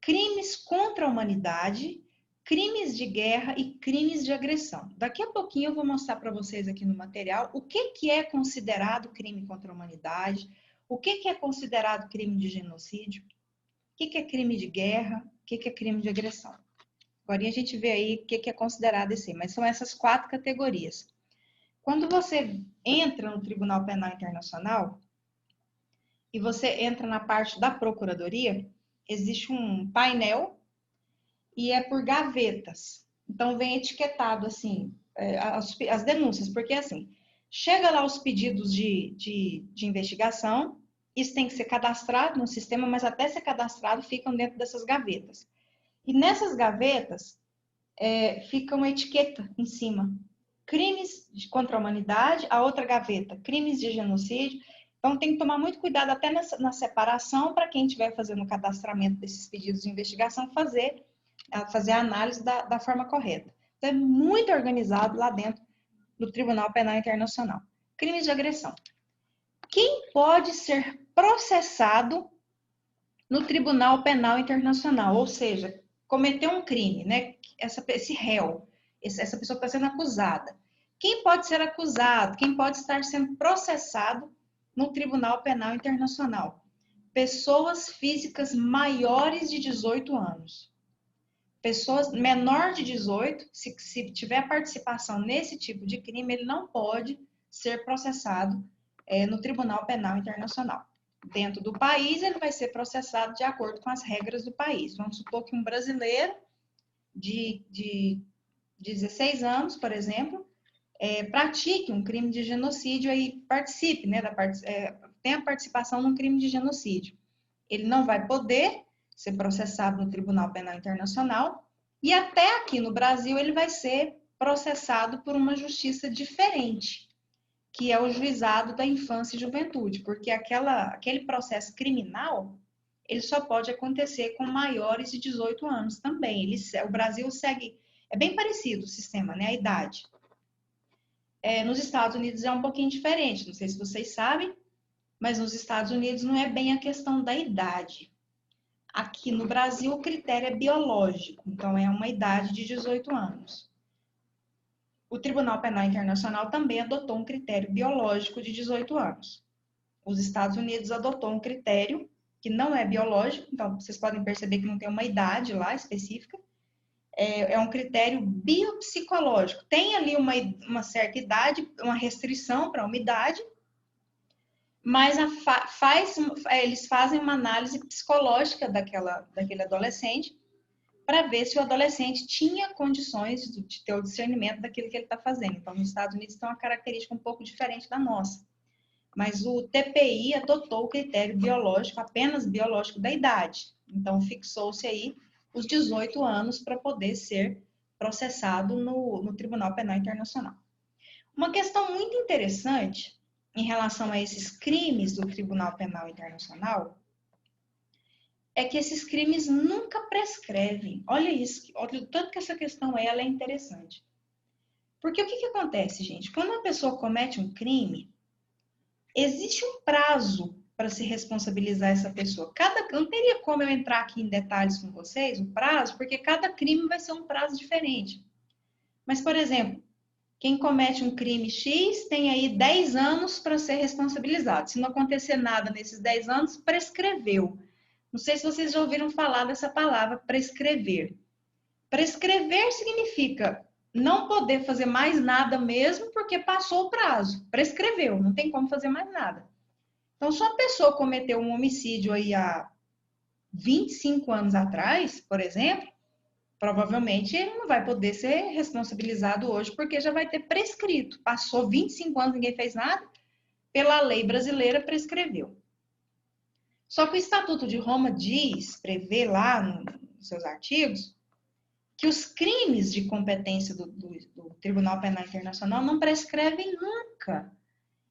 crimes contra a humanidade, crimes de guerra e crimes de agressão. Daqui a pouquinho eu vou mostrar para vocês aqui no material o que é considerado crime contra a humanidade, o que é considerado crime de genocídio, o que é crime de guerra, o que é crime de agressão. Agora a gente vê aí o que é considerado esse, mas são essas 4 categorias. Quando você entra no Tribunal Penal Internacional e você entra na parte da Procuradoria, existe um painel e é por gavetas. Então, vem etiquetado, assim, as denúncias, porque, assim, chega lá os pedidos de investigação, isso tem que ser cadastrado no sistema, mas até ser cadastrado ficam dentro dessas gavetas. E nessas gavetas, fica uma etiqueta em cima. Crimes contra a humanidade, a outra gaveta, crimes de genocídio. Então, tem que tomar muito cuidado até na separação, para quem estiver fazendo o cadastramento desses pedidos de investigação, fazer a análise da forma correta. Então, é muito organizado lá dentro do Tribunal Penal Internacional. Crimes de agressão. Quem pode ser processado no Tribunal Penal Internacional? Ou seja, cometeu um crime, né? Esse réu, essa pessoa está sendo acusada. Quem pode ser acusado? Quem pode estar sendo processado no Tribunal Penal Internacional? Pessoas físicas maiores de 18 anos. Pessoas menor de 18, se tiver participação nesse tipo de crime, ele não pode ser processado no Tribunal Penal Internacional. Dentro do país, ele vai ser processado de acordo com as regras do país. Vamos supor que um brasileiro de 16 anos, por exemplo, pratique um crime de genocídio e participe, né, tenha participação num crime de genocídio. Ele não vai poder ser processado no Tribunal Penal Internacional e até aqui no Brasil ele vai ser processado por uma justiça diferente, que é o juizado da infância e juventude, porque aquele processo criminal, ele só pode acontecer com maiores de 18 anos também. O Brasil segue, é bem parecido o sistema, né, a idade. Nos Estados Unidos é um pouquinho diferente, não sei se vocês sabem, mas nos Estados Unidos não é bem a questão da idade. Aqui no Brasil o critério é biológico, então é uma idade de 18 anos. O Tribunal Penal Internacional também adotou um critério biológico de 18 anos. Os Estados Unidos adotou um critério que não é biológico, então vocês podem perceber que não tem uma idade lá específica. É um critério biopsicológico. Tem ali uma certa idade, uma restrição para uma idade, mas eles fazem uma análise psicológica daquele adolescente para ver se o adolescente tinha condições de ter o discernimento daquilo que ele está fazendo. Então, nos Estados Unidos tem uma característica um pouco diferente da nossa. Mas o TPI adotou o critério biológico, apenas biológico da idade. Então, fixou-se aí os 18 anos para poder ser processado no Tribunal Penal Internacional. Uma questão muito interessante, em relação a esses crimes do Tribunal Penal Internacional é que esses crimes nunca prescrevem. Olha isso, olha o tanto que essa questão ela é interessante. Porque o que acontece, gente? Quando uma pessoa comete um crime, existe um prazo para se responsabilizar essa pessoa. Não teria como eu entrar aqui em detalhes com vocês, o prazo, porque cada crime vai ser um prazo diferente. Mas, por exemplo, quem comete um crime X tem aí 10 anos para ser responsabilizado. Se não acontecer nada nesses 10 anos, prescreveu. Não sei se vocês já ouviram falar dessa palavra, prescrever. Prescrever significa não poder fazer mais nada mesmo porque passou o prazo. Prescreveu, não tem como fazer mais nada. Então, se uma pessoa cometeu um homicídio aí há 25 anos atrás, por exemplo, provavelmente ele não vai poder ser responsabilizado hoje porque já vai ter prescrito. Passou 25 anos, ninguém fez nada, pela lei brasileira prescreveu. Só que o Estatuto de Roma prevê lá nos seus artigos, que os crimes de competência do Tribunal Penal Internacional não prescrevem nunca.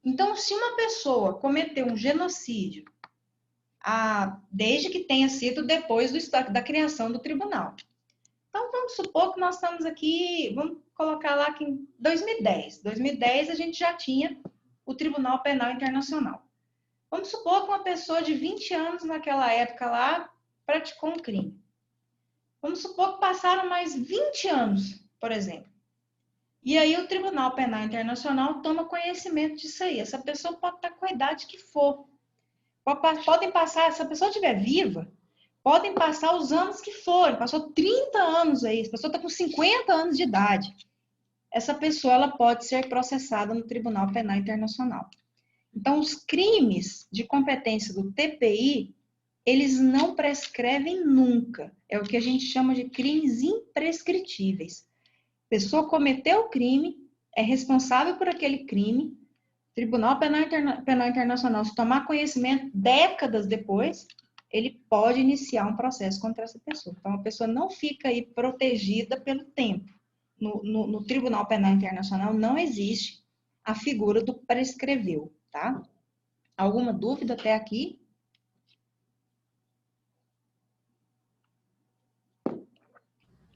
Então, se uma pessoa cometeu um genocídio, desde que tenha sido depois da criação do tribunal. Então, vamos supor que nós estamos aqui, vamos colocar lá que em 2010. 2010 a gente já tinha o Tribunal Penal Internacional. Vamos supor que uma pessoa de 20 anos naquela época lá praticou um crime. Vamos supor que passaram mais 20 anos, por exemplo. E aí o Tribunal Penal Internacional toma conhecimento disso aí. Essa pessoa pode estar com a idade que for. Podem passar, se a pessoa estiver viva, podem passar os anos que forem. Passou 30 anos aí, a pessoa está com 50 anos de idade. Essa pessoa ela pode ser processada no Tribunal Penal Internacional. Então, os crimes de competência do TPI, eles não prescrevem nunca. É o que a gente chama de crimes imprescritíveis. A pessoa cometeu o crime, é responsável por aquele crime, o Tribunal Penal Internacional, se tomar conhecimento décadas depois, ele pode iniciar um processo contra essa pessoa. Então, a pessoa não fica aí protegida pelo tempo. No Tribunal Penal Internacional não existe a figura do prescreveu, tá? Alguma dúvida até aqui?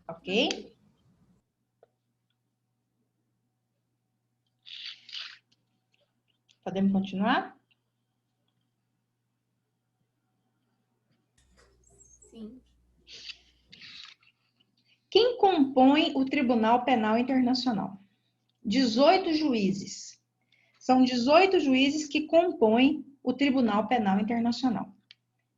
Ok? Podemos continuar? Sim. Quem compõe o Tribunal Penal Internacional? 18 juízes. São 18 juízes que compõem o Tribunal Penal Internacional.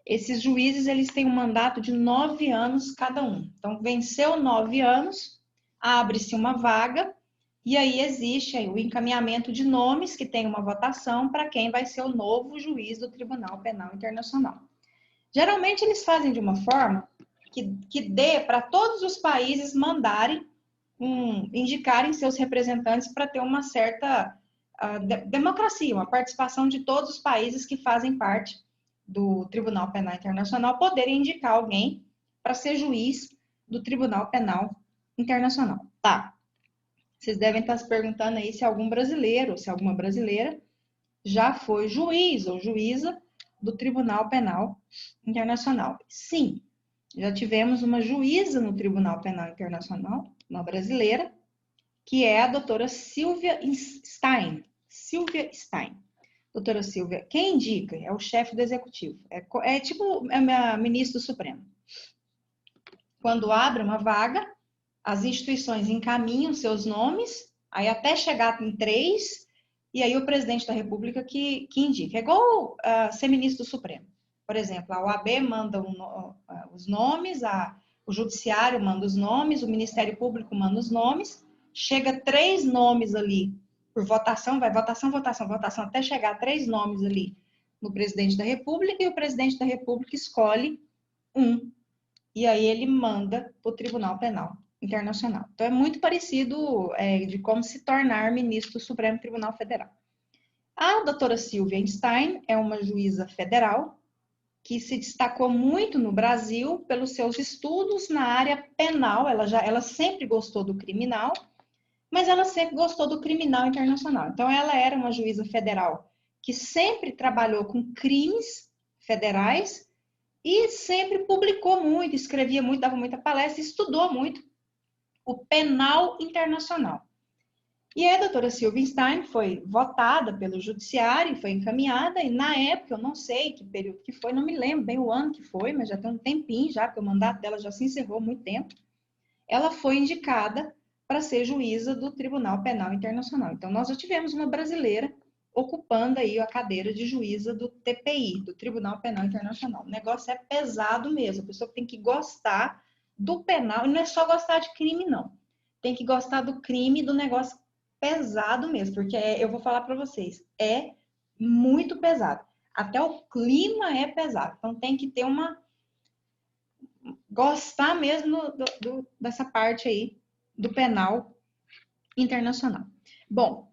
Esses juízes, eles têm um mandato de 9 anos cada um. Então, venceu 9 anos, abre-se uma vaga, e aí existe aí o encaminhamento de nomes, que tem uma votação para quem vai ser o novo juiz do Tribunal Penal Internacional. Geralmente, eles fazem de uma forma que dê para todos os países mandarem, indicarem seus representantes para ter uma certa democracia, uma participação de todos os países que fazem parte do Tribunal Penal Internacional poderem indicar alguém para ser juiz do Tribunal Penal Internacional. Tá. Vocês devem estar se perguntando aí se algum brasileiro, se alguma brasileira já foi juiz ou juíza do Tribunal Penal Internacional. Sim, já tivemos uma juíza no Tribunal Penal Internacional, uma brasileira, que é a doutora Silvia Stein. Silvia Stein. Doutora Silvia, quem indica? É o chefe do executivo. É tipo a ministra do Supremo. Quando abre uma vaga, as instituições encaminham seus nomes, aí até chegar em 3, e aí o presidente da República que indica. É igual ser ministro do Supremo. Por exemplo, a OAB manda os nomes, o Judiciário manda os nomes, o Ministério Público manda os nomes, chega 3 nomes ali por votação, vai votação, votação, votação, até chegar 3 nomes ali no presidente da República, e o presidente da República escolhe um. E aí ele manda para o Tribunal Penal Internacional. Então, é muito parecido de como se tornar ministro do Supremo Tribunal Federal. A doutora Silvia Stein é uma juíza federal que se destacou muito no Brasil pelos seus estudos na área penal. Ela sempre gostou do criminal, mas ela sempre gostou do criminal internacional. Então, ela era uma juíza federal que sempre trabalhou com crimes federais e sempre publicou muito, escrevia muito, dava muita palestra, estudou muito o penal internacional. E a doutora Silverstein foi votada pelo judiciário, foi encaminhada, e na época, eu não sei que período que foi, não me lembro bem o ano que foi, mas já tem um tempinho já, porque o mandato dela já se encerrou há muito tempo, ela foi indicada para ser juíza do Tribunal Penal Internacional. Então, nós já tivemos uma brasileira ocupando aí a cadeira de juíza do TPI, do Tribunal Penal Internacional. O negócio é pesado mesmo, a pessoa tem que gostar do penal, e não é só gostar de crime, não. Tem que gostar do crime, do negócio pesado mesmo, porque eu vou falar para vocês, é muito pesado. Até o clima é pesado. Então tem que ter gostar mesmo dessa parte aí do penal internacional. Bom,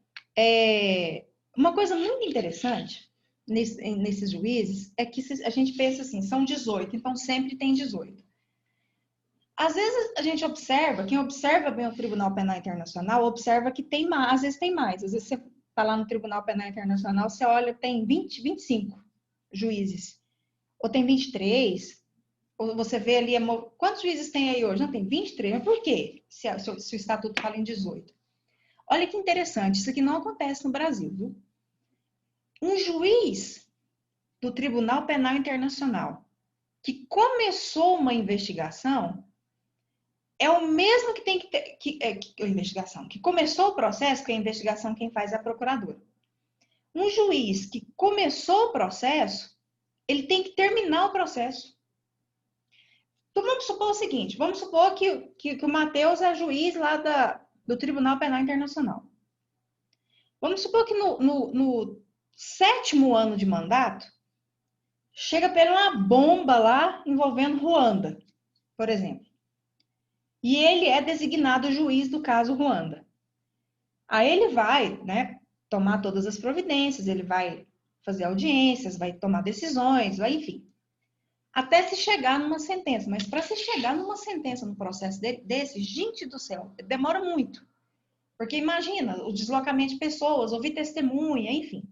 uma coisa muito interessante nesses juízes é que a gente pensa assim, são 18, então sempre tem 18. Às vezes a gente observa, quem observa bem o Tribunal Penal Internacional, observa que tem mais, às vezes tem mais. Às vezes você está lá no Tribunal Penal Internacional, você olha, tem 20, 25 juízes. Ou tem 23, ou você vê ali, quantos juízes tem aí hoje? Não, tem 23, mas por quê? Se o estatuto fala em 18. Olha que interessante, isso aqui não acontece no Brasil, viu? Um juiz do Tribunal Penal Internacional que começou uma investigação é o mesmo que tem que ter, investigação, que começou o processo, que a investigação quem faz é a procuradora. Um juiz que começou o processo, ele tem que terminar o processo. Então, vamos supor o seguinte, vamos supor que o Matheus é juiz lá do Tribunal Penal Internacional. Vamos supor que no 7º ano de mandato, chega para ele uma bomba lá envolvendo Ruanda, por exemplo. E ele é designado juiz do caso Ruanda. Aí ele vai, né, tomar todas as providências, ele vai fazer audiências, vai tomar decisões, vai, enfim. Até se chegar numa sentença. Mas para se chegar numa sentença no processo desse, gente do céu, demora muito. Porque imagina, o deslocamento de pessoas, ouvir testemunha, enfim.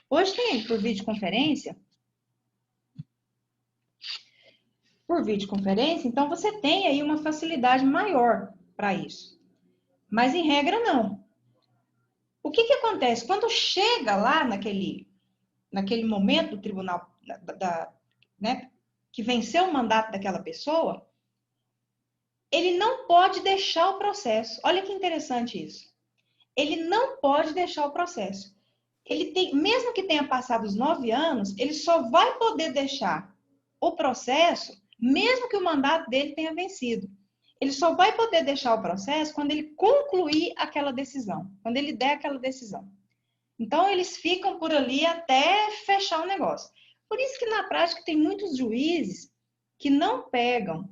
Hoje tem por videoconferência, então você tem aí uma facilidade maior para isso. Mas em regra, não. O que acontece? Quando chega lá naquele momento do tribunal, né, que venceu o mandato daquela pessoa, ele não pode deixar o processo. Olha que interessante isso. Ele não pode deixar o processo. Ele tem, mesmo que tenha passado os 9 anos, ele só vai poder deixar o processo, mesmo que o mandato dele tenha vencido. Ele só vai poder deixar o processo quando ele concluir aquela decisão, quando ele der aquela decisão. Então, eles ficam por ali até fechar o negócio. Por isso que, na prática, tem muitos juízes que não pegam,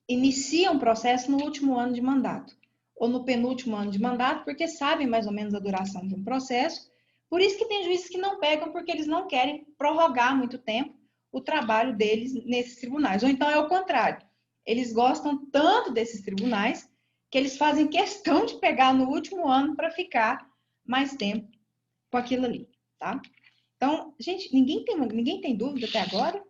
iniciam o processo no último ano de mandato, ou no penúltimo ano de mandato, porque sabem mais ou menos a duração de um processo. Por isso que tem juízes que não pegam, porque eles não querem prorrogar muito tempo o trabalho deles nesses tribunais. Ou então é o contrário. Eles gostam tanto desses tribunais que eles fazem questão de pegar no último ano para ficar mais tempo com aquilo ali, tá? Então, gente, ninguém tem dúvida até agora?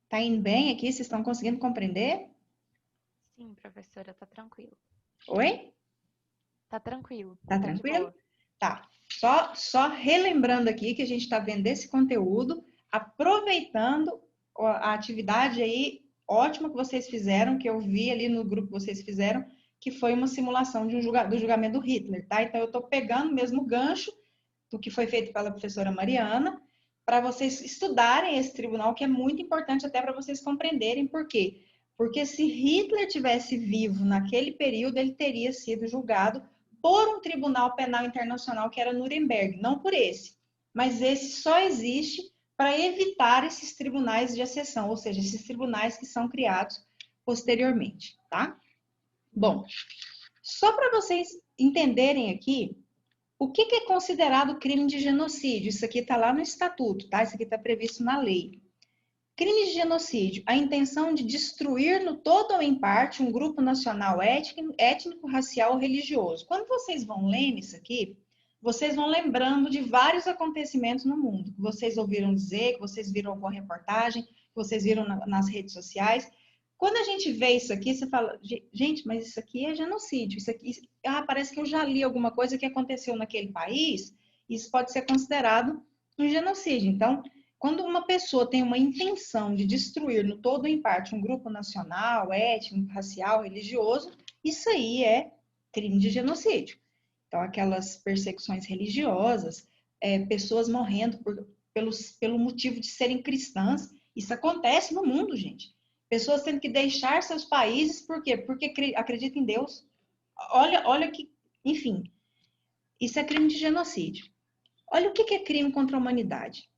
Tá indo bem aqui? Vocês estão conseguindo compreender? Sim, professora, tá tranquilo. Oi? Tá tranquilo. Tá tranquilo? Tá. Só relembrando aqui que a gente está vendo esse conteúdo, aproveitando a atividade aí ótima que vocês fizeram, que eu vi ali no grupo que vocês fizeram, que foi uma simulação do julgamento do Hitler, tá? Então, eu estou pegando mesmo o gancho do que foi feito pela professora Mariana, para vocês estudarem esse tribunal, que é muito importante até para vocês compreenderem por quê. Porque se Hitler tivesse vivo naquele período, ele teria sido julgado por um tribunal penal internacional que era Nuremberg, não por esse. Mas esse só existe para evitar esses tribunais de exceção, ou seja, esses tribunais que são criados posteriormente, tá? Bom, só para vocês entenderem aqui, o que é considerado crime de genocídio? Isso aqui está lá no estatuto, tá? Isso aqui está previsto na lei. Crime de genocídio, a intenção de destruir no todo ou em parte um grupo nacional étnico, racial ou religioso. Quando vocês vão lendo isso aqui, vocês vão lembrando de vários acontecimentos no mundo, que vocês ouviram dizer, que vocês viram alguma reportagem, que vocês viram nas redes sociais. Quando a gente vê isso aqui, você fala, gente, mas isso aqui é genocídio. Isso aqui, parece que eu já li alguma coisa que aconteceu naquele país, isso pode ser considerado um genocídio. Então, quando uma pessoa tem uma intenção de destruir no todo ou em parte um grupo nacional, étnico, racial, religioso, isso aí é crime de genocídio. Então, aquelas perseguições religiosas, pessoas morrendo pelo motivo de serem cristãs, isso acontece no mundo, gente. Pessoas tendo que deixar seus países, por quê? Porque acreditam em Deus. Olha que, enfim, isso é crime de genocídio. Olha o que é crime contra a humanidade.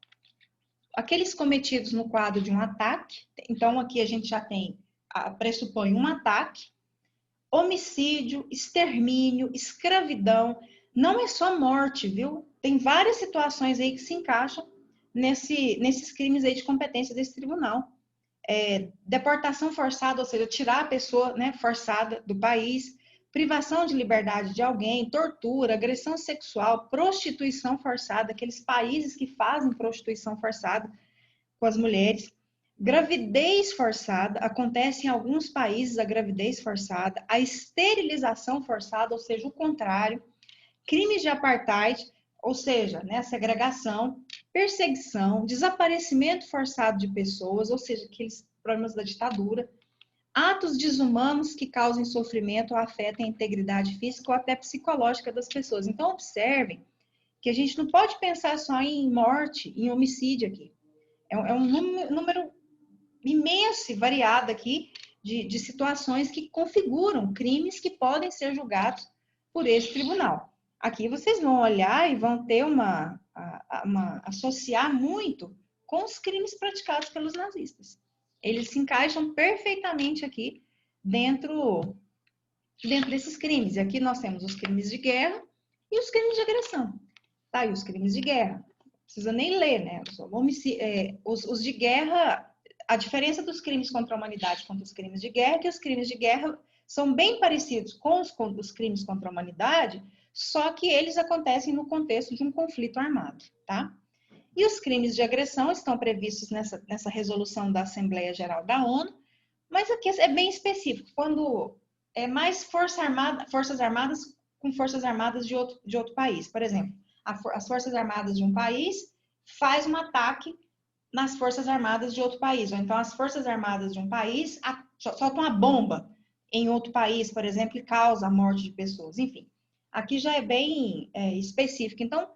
Aqueles cometidos no quadro de um ataque, então aqui a gente já tem, pressupõe um ataque, homicídio, extermínio, escravidão, não é só morte, viu? Tem várias situações aí que se encaixam nesses crimes aí de competência desse tribunal. Deportação forçada, ou seja, tirar a pessoa, né, forçada do país, privação de liberdade de alguém, tortura, agressão sexual, prostituição forçada, aqueles países que fazem prostituição forçada com as mulheres, gravidez forçada, acontece em alguns países a gravidez forçada, a esterilização forçada, ou seja, o contrário, crimes de apartheid, ou seja, né, segregação, perseguição, desaparecimento forçado de pessoas, ou seja, aqueles problemas da ditadura, atos desumanos que causem sofrimento ou afetem a integridade física ou até psicológica das pessoas. Então, observem que a gente não pode pensar só em morte, em homicídio aqui. É um número imenso e variado aqui de situações que configuram crimes que podem ser julgados por esse tribunal. Aqui vocês vão olhar e vão ter associar muito com os crimes praticados pelos nazistas. Eles se encaixam perfeitamente aqui dentro desses crimes. E aqui nós temos os crimes de guerra e os crimes de agressão. Tá? E os crimes de guerra, não precisa nem ler, né? Os de guerra, a diferença dos crimes contra a humanidade contra os crimes de guerra é que os crimes de guerra são bem parecidos com os crimes contra a humanidade, só que eles acontecem no contexto de um conflito armado, tá? E os crimes de agressão estão previstos nessa resolução da Assembleia Geral da ONU, mas aqui é bem específico, quando é mais forças armadas com forças armadas de outro país. Por exemplo, as forças armadas de um país faz um ataque nas forças armadas de outro país, ou então as forças armadas de um país soltam uma bomba em outro país, por exemplo, e causa a morte de pessoas. Enfim, aqui já é bem específico. Então,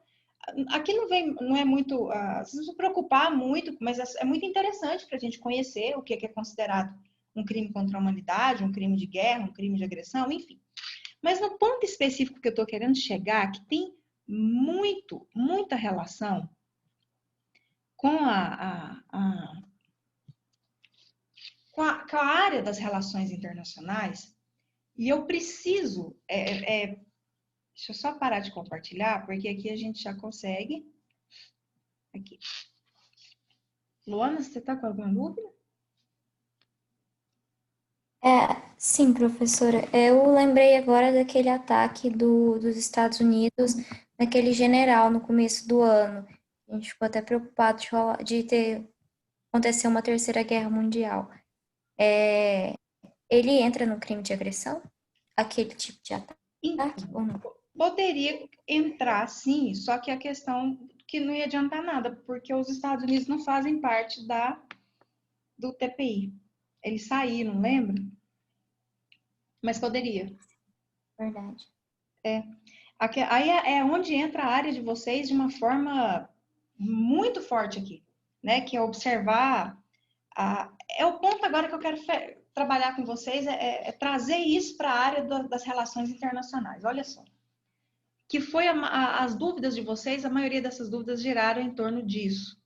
aqui não é muito, não se preocupar muito, mas é muito interessante para a gente conhecer o que é considerado um crime contra a humanidade, um crime de guerra, um crime de agressão, enfim. Mas no ponto específico que eu estou querendo chegar, que tem muita relação com a área das relações internacionais, e eu preciso, deixa eu só parar de compartilhar, porque aqui a gente já consegue. Aqui. Luana, você está com alguma dúvida? Sim, professora. Eu lembrei agora daquele ataque dos Estados Unidos, naquele general no começo do ano. A gente ficou até preocupado de acontecer uma terceira guerra mundial. Ele entra no crime de agressão? Aquele tipo de ataque ou não? Poderia entrar, sim, só que a questão que não ia adiantar nada, porque os Estados Unidos não fazem parte do TPI. Eles saíram, lembra? Mas poderia. Verdade. Aí é onde entra a área de vocês de uma forma muito forte aqui, né? Que é observar. É o ponto agora que eu quero trabalhar com vocês, é trazer isso para a área das relações internacionais. Olha só. Que foi as dúvidas de vocês, a maioria dessas dúvidas giraram em torno disso.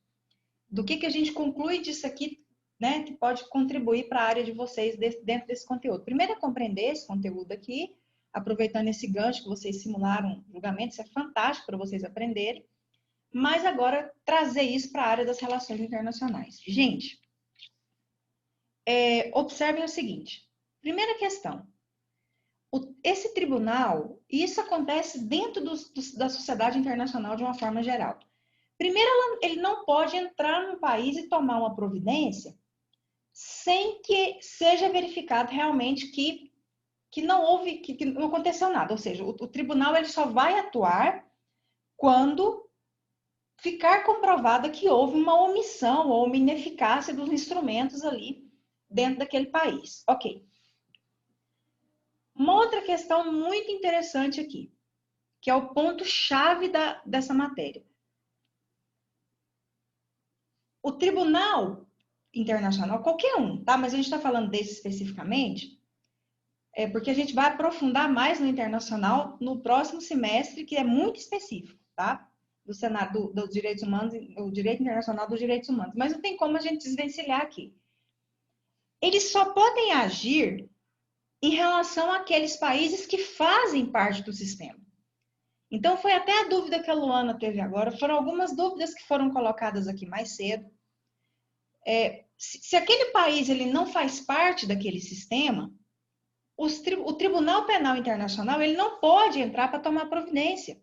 Do que a gente conclui disso aqui, né, que pode contribuir para a área de vocês dentro desse conteúdo. Primeiro é compreender esse conteúdo aqui, aproveitando esse gancho que vocês simularam julgamento, isso é fantástico para vocês aprenderem, mas agora trazer isso para a área das relações internacionais. Gente, observem o seguinte. Primeira questão. Esse tribunal, e isso acontece dentro da sociedade internacional de uma forma geral. Primeiro, ele não pode entrar no país e tomar uma providência sem que seja verificado realmente que não houve, que não aconteceu nada. Ou seja, o tribunal ele só vai atuar quando ficar comprovada que houve uma omissão ou uma ineficácia dos instrumentos ali dentro daquele país. Ok. Uma outra questão muito interessante aqui, que é o ponto-chave dessa matéria. O Tribunal Internacional, qualquer um, tá? Mas a gente está falando desse especificamente, porque a gente vai aprofundar mais no internacional no próximo semestre, que é muito específico, tá? Do Senado dos Direitos Humanos, o Direito Internacional dos Direitos Humanos. Mas não tem como a gente desvencilhar aqui. Eles só podem agir em relação àqueles países que fazem parte do sistema. Então, foi até a dúvida que a Luana teve agora, foram algumas dúvidas que foram colocadas aqui mais cedo. Se aquele país ele não faz parte daquele sistema, o Tribunal Penal Internacional ele não pode entrar para tomar providência.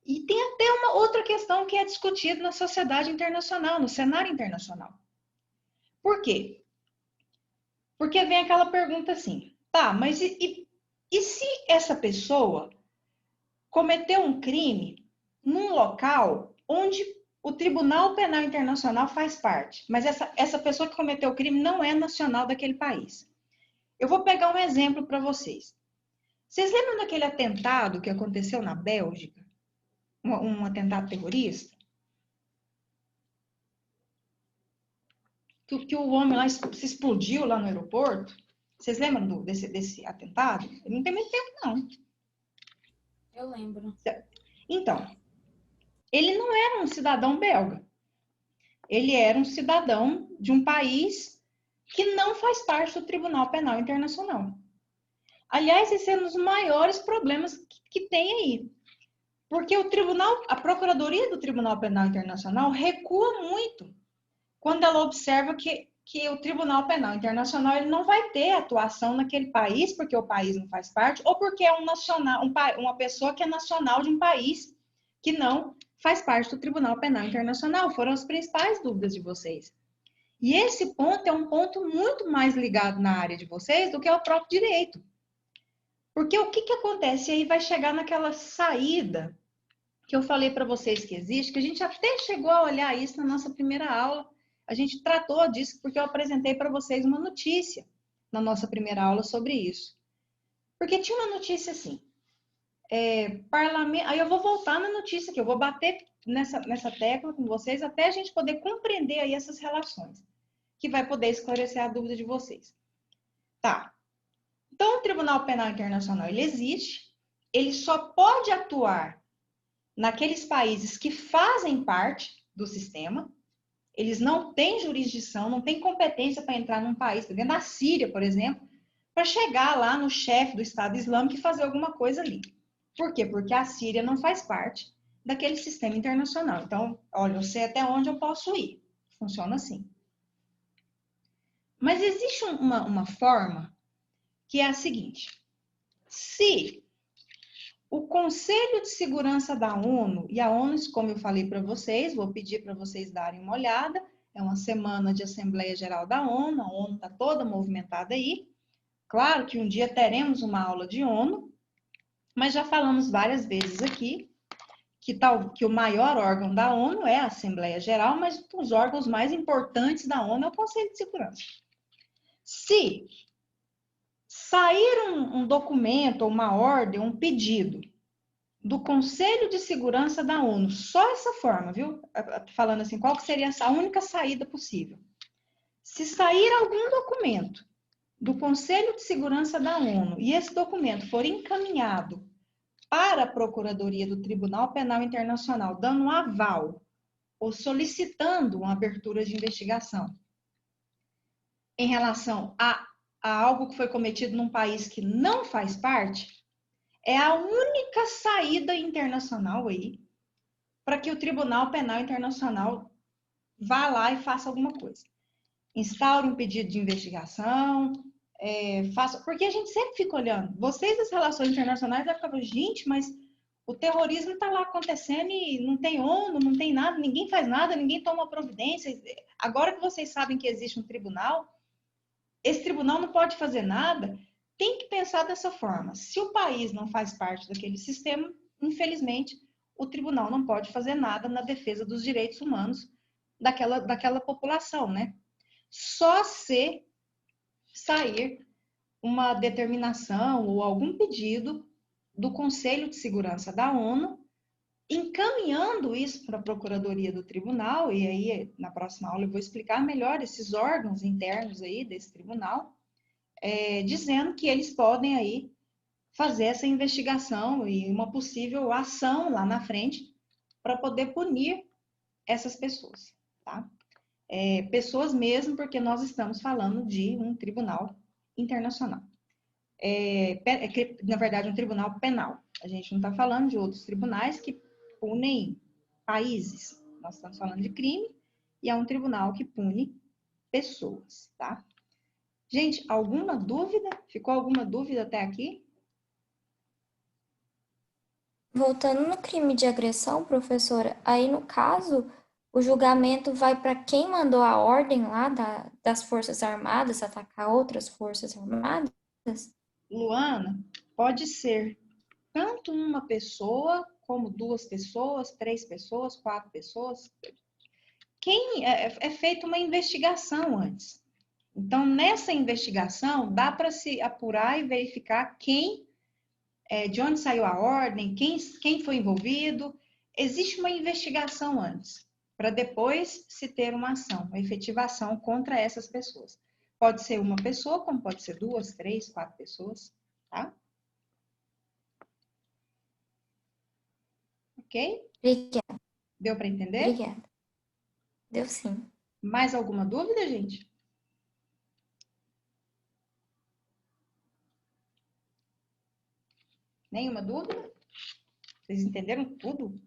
E tem até uma outra questão que é discutida na sociedade internacional, no cenário internacional. Por quê? Porque vem aquela pergunta assim, tá, mas e se essa pessoa cometeu um crime num local onde o Tribunal Penal Internacional faz parte, mas essa pessoa que cometeu o crime não é nacional daquele país? Eu vou pegar um exemplo para vocês. Vocês lembram daquele atentado que aconteceu na Bélgica? Um atentado terrorista? Que o homem lá se explodiu lá no aeroporto? Vocês lembram desse atentado? Não tem muito tempo, não. Eu lembro. Então, ele não era um cidadão belga. Ele era um cidadão de um país que não faz parte do Tribunal Penal Internacional. Aliás, esse é um dos maiores problemas que tem aí. Porque a Procuradoria do Tribunal Penal Internacional recua muito quando ela observa que o Tribunal Penal Internacional ele não vai ter atuação naquele país porque o país não faz parte ou porque é uma pessoa que é nacional de um país que não faz parte do Tribunal Penal Internacional. Foram as principais dúvidas de vocês. E esse ponto é um ponto muito mais ligado na área de vocês do que ao próprio direito. Porque o que acontece? Aí vai chegar naquela saída que eu falei para vocês que existe, que a gente até chegou a olhar isso na nossa primeira aula. A gente tratou disso porque eu apresentei para vocês uma notícia na nossa primeira aula sobre isso. Porque tinha uma notícia assim, aí eu vou voltar na notícia que eu vou bater nessa tecla com vocês até a gente poder compreender aí essas relações, que vai poder esclarecer a dúvida de vocês. Tá. Então, o Tribunal Penal Internacional, ele existe, ele só pode atuar naqueles países que fazem parte do sistema. Eles não têm jurisdição, não têm competência para entrar num país, dentro da Síria, por exemplo, para chegar lá no chefe do Estado Islâmico e fazer alguma coisa ali. Por quê? Porque a Síria não faz parte daquele sistema internacional. Então, olha, eu sei até onde eu posso ir. Funciona assim. Mas existe uma forma que é a seguinte. Se o Conselho de Segurança da ONU, e a ONU, como eu falei para vocês, vou pedir para vocês darem uma olhada, é uma semana de Assembleia Geral da ONU, a ONU está toda movimentada aí. Claro que um dia teremos uma aula de ONU, mas já falamos várias vezes aqui que o maior órgão da ONU é a Assembleia Geral, mas os órgãos mais importantes da ONU é o Conselho de Segurança. Se sair um documento, uma ordem, um pedido do Conselho de Segurança da ONU, só essa forma, viu? Falando assim, qual que seria a única saída possível? Se sair algum documento do Conselho de Segurança da ONU e esse documento for encaminhado para a Procuradoria do Tribunal Penal Internacional, dando um aval ou solicitando uma abertura de investigação em relação a algo que foi cometido num país que não faz parte, é a única saída internacional aí para que o Tribunal Penal Internacional vá lá e faça alguma coisa. instaure um pedido de investigação, faça, porque a gente sempre fica olhando. Vocês das relações internacionais vai ficar, gente, mas o terrorismo está lá acontecendo e não tem ONU, não tem nada, ninguém faz nada, ninguém toma providência. Agora que vocês sabem que existe um tribunal, esse tribunal não pode fazer nada. Tem que pensar dessa forma. Se o país não faz parte daquele sistema, infelizmente, o tribunal não pode fazer nada na defesa dos direitos humanos daquela população, né? Só se sair uma determinação ou algum pedido do Conselho de Segurança da ONU, encaminhando isso para a Procuradoria do Tribunal, e aí na próxima aula eu vou explicar melhor esses órgãos internos aí desse tribunal, dizendo que eles podem aí fazer essa investigação e uma possível ação lá na frente para poder punir essas pessoas, tá? Pessoas mesmo, porque nós estamos falando de um tribunal internacional. Na verdade, um tribunal penal. A gente não está falando de outros tribunais que punem países. Nós estamos falando de crime e é um tribunal que pune pessoas, tá? Gente, alguma dúvida? Ficou alguma dúvida até aqui? Voltando no crime de agressão, professora, aí no caso, o julgamento vai para quem mandou a ordem lá das Forças Armadas atacar outras Forças Armadas? Luana, pode ser tanto uma pessoa, como 2 pessoas, 3 pessoas, 4 pessoas. É feita uma investigação antes. Então, nessa investigação, dá para se apurar e verificar de onde saiu a ordem, quem foi envolvido. Existe uma investigação antes, para depois se ter uma ação, uma efetivação contra essas pessoas. Pode ser uma pessoa, como pode ser 2, 3, 4 pessoas, tá? Ok? Obrigada, Deu para entender? obrigada. Deu sim. Mais alguma dúvida, gente? Nenhuma dúvida? Vocês entenderam tudo?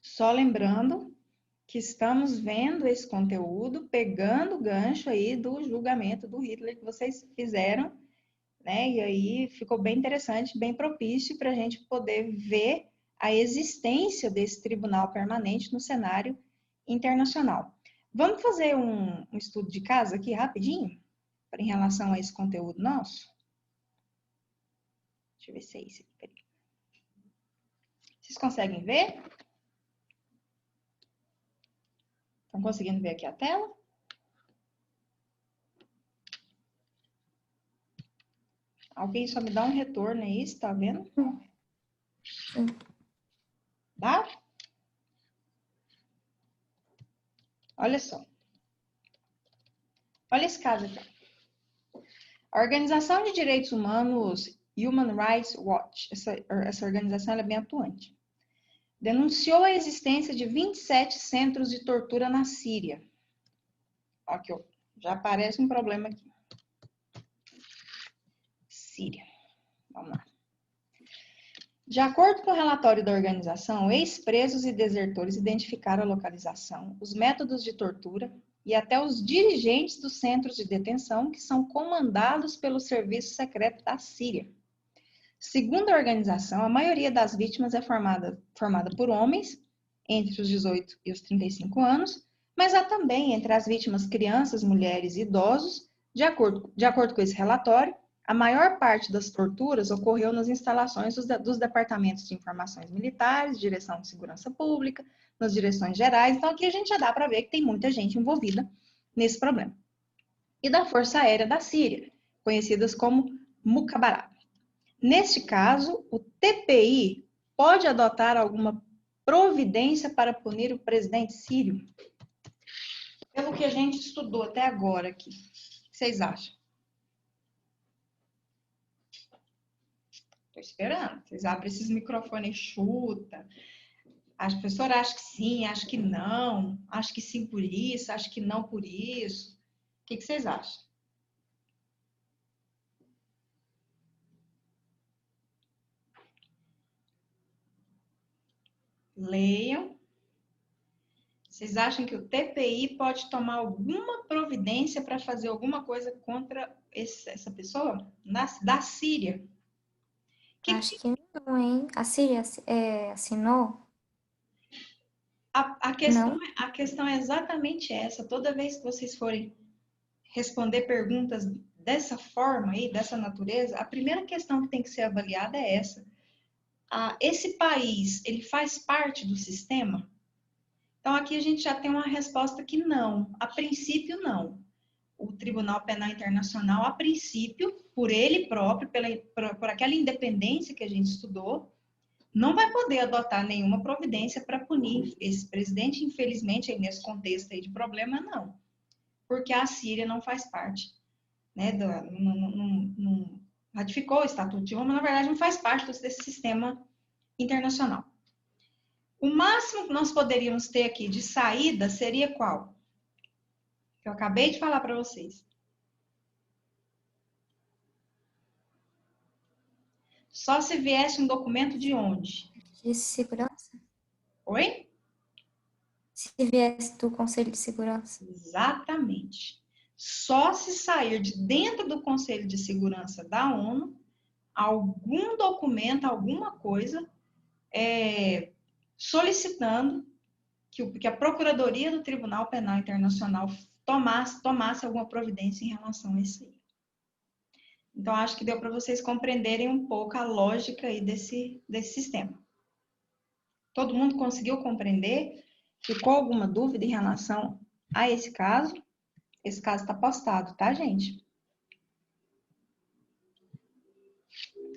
Só lembrando que estamos vendo esse conteúdo, pegando o gancho aí do julgamento do Hitler que vocês fizeram, né? E aí ficou bem interessante, bem propício para a gente poder ver a existência desse tribunal permanente no cenário internacional. Vamos fazer um estudo de caso aqui rapidinho, em relação a esse conteúdo nosso? Deixa eu ver se é isso aqui. Peraí. Vocês conseguem ver? Estão conseguindo ver aqui a tela? Alguém só me dá um retorno aí, se tá vendo? Dá? Olha só. Olha esse caso aqui. A Organização de Direitos Humanos Human Rights Watch, essa organização é bem atuante, denunciou a existência de 27 centros de tortura na Síria. Aqui, ó, já aparece um problema aqui. Síria. Vamos lá. De acordo com o relatório da organização, ex-presos e desertores identificaram a localização, os métodos de tortura e até os dirigentes dos centros de detenção que são comandados pelo Serviço Secreto da Síria. Segundo a organização, a maioria das vítimas é formada por homens, entre os 18 e os 35 anos, mas há também entre as vítimas crianças, mulheres e idosos. De acordo com esse relatório, a maior parte das torturas ocorreu nas instalações dos departamentos de informações militares, Direção de Segurança Pública, nas direções gerais. Então, aqui a gente já dá para ver que tem muita gente envolvida nesse problema. E da Força Aérea da Síria, conhecidas como Mukhabarat. Neste caso, o TPI pode adotar alguma providência para punir o presidente sírio? Pelo que a gente estudou até agora aqui, o que vocês acham? Estou esperando. Vocês abrem esses microfones e chuta. A professora acha que sim, acha que não. Acha que sim por isso, acha que não por isso. O que vocês acham? Leiam. Vocês acham que o TPI pode tomar alguma providência para fazer alguma coisa contra essa pessoa? Da Síria? Acho que não, hein? A Síria assinou? A Não? questão é exatamente essa. Toda vez que vocês forem responder perguntas dessa forma aí, dessa natureza, a primeira questão que tem que ser avaliada é essa. Esse país, ele faz parte do sistema? Então, aqui a gente já tem uma resposta que não. A princípio, não. O Tribunal Penal Internacional, a princípio, por ele próprio, por aquela independência que a gente estudou, não vai poder adotar nenhuma providência para punir esse presidente, infelizmente, aí nesse contexto aí de problema, não. Porque a Síria não faz parte, né, não ratificou o Estatuto de Roma, mas, na verdade, não faz parte desse sistema internacional. O máximo que nós poderíamos ter aqui de saída seria qual? Que eu acabei de falar para vocês. Só se viesse um documento de onde? De segurança? Oi? Se viesse do Conselho de Segurança. Exatamente. Só se sair de dentro do Conselho de Segurança da ONU algum documento, alguma coisa, solicitando que a Procuradoria do Tribunal Penal Internacional tomasse alguma providência em relação a isso aí. Então, acho que deu para vocês compreenderem um pouco a lógica aí desse sistema. Todo mundo conseguiu compreender? Ficou alguma dúvida em relação a esse caso? Esse caso está postado, tá, gente?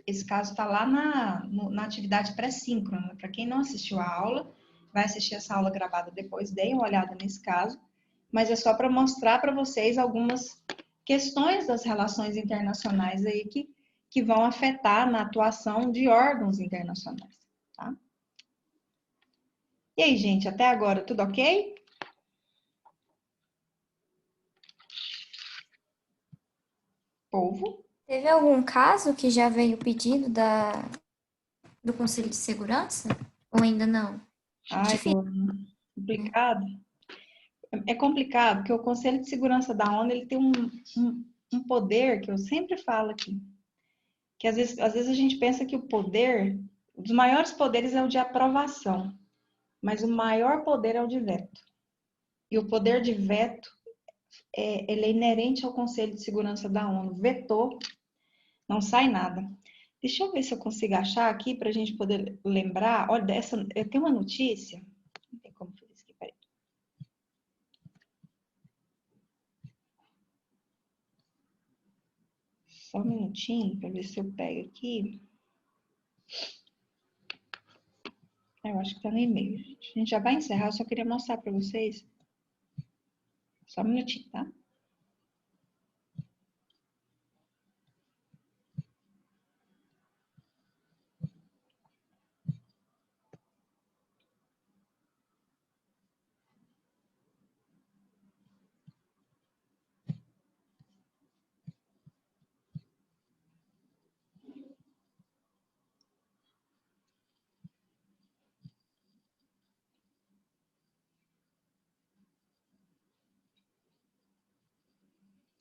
Esse caso está lá na atividade pré-síncrona. Para quem não assistiu a aula, vai assistir essa aula gravada depois, deem uma olhada nesse caso. Mas é só para mostrar para vocês algumas questões das relações internacionais aí que vão afetar na atuação de órgãos internacionais, tá? E aí, gente, até agora tudo ok? Povo? Teve algum caso que já veio pedido do Conselho de Segurança? Ou ainda não? Ai, complicado. É complicado, porque o Conselho de Segurança da ONU ele tem um poder que eu sempre falo aqui. Que às vezes a gente pensa que o poder, um dos maiores poderes é o de aprovação, mas o maior poder é o de veto. E o poder de veto, ele é inerente ao Conselho de Segurança da ONU. Vetou, não sai nada. Deixa eu ver se eu consigo achar aqui para a gente poder lembrar. Olha, eu tenho uma notícia. Não tem como fazer isso aqui, peraí. Só um minutinho para ver se eu pego aqui. Eu acho que tá no e-mail, gente. A gente já vai encerrar, eu só queria mostrar para vocês. Só um minutinho, tá?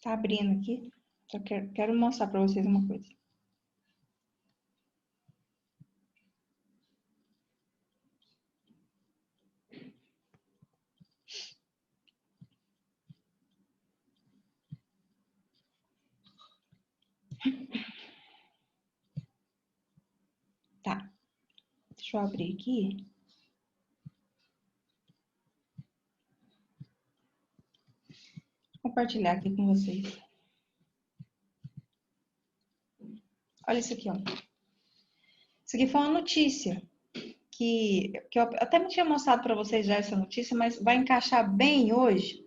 Tá abrindo aqui. Só quero mostrar para vocês uma coisa. Tá. Deixa eu abrir aqui. Vou compartilhar aqui com vocês. Olha isso aqui, ó. Isso aqui foi uma notícia que eu até me tinha mostrado para vocês já essa notícia, mas vai encaixar bem hoje.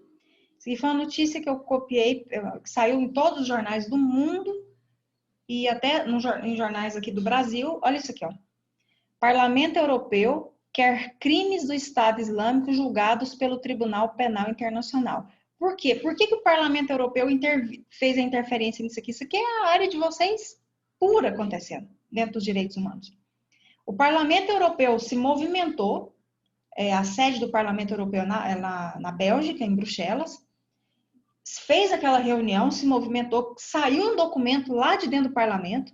Isso aqui foi uma notícia que eu copiei, que saiu em todos os jornais do mundo e até em jornais aqui do Brasil. Olha isso aqui, ó. Parlamento Europeu quer crimes do Estado Islâmico julgados pelo Tribunal Penal Internacional. Por quê? Por que o Parlamento Europeu fez a interferência nisso aqui? Isso aqui é a área de vocês pura acontecendo dentro dos direitos humanos. O Parlamento Europeu se movimentou a sede do Parlamento Europeu na Bélgica, em Bruxelas, fez aquela reunião, se movimentou, saiu um documento lá de dentro do parlamento,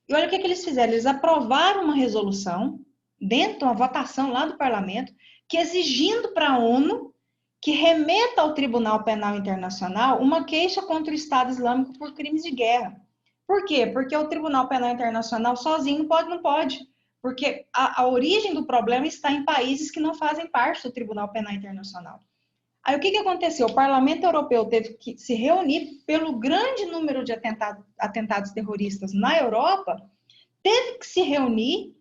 e olha o que eles fizeram, eles aprovaram uma resolução, dentro de uma votação lá do parlamento, que exigindo para a ONU que remeta ao Tribunal Penal Internacional uma queixa contra o Estado Islâmico por crimes de guerra. Por quê? Porque o Tribunal Penal Internacional sozinho não pode. Porque a origem do problema está em países que não fazem parte do Tribunal Penal Internacional. Aí o que aconteceu? O Parlamento Europeu teve que se reunir pelo grande número de atentados terroristas na Europa, teve que se reunir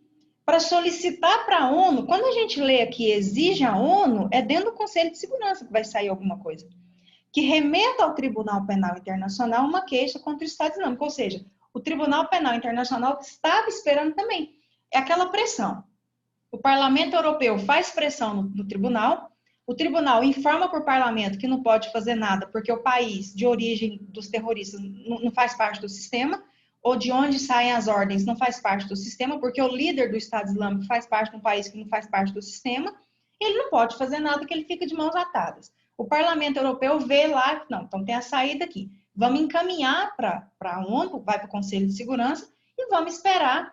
para solicitar para a ONU. Quando a gente lê aqui exige a ONU, é dentro do Conselho de Segurança que vai sair alguma coisa. Que remeta ao Tribunal Penal Internacional uma queixa contra o Estado Islâmico. Ou seja, o Tribunal Penal Internacional estava esperando também. É aquela pressão. O Parlamento Europeu faz pressão no tribunal, o tribunal informa para o parlamento que não pode fazer nada porque o país de origem dos terroristas não faz parte do sistema, ou de onde saem as ordens não faz parte do sistema, porque o líder do Estado Islâmico faz parte de um país que não faz parte do sistema, ele não pode fazer nada, que ele fica de mãos atadas. O Parlamento Europeu vê lá, não, então tem a saída aqui. Vamos encaminhar para a ONU, vai para o Conselho de Segurança, e vamos esperar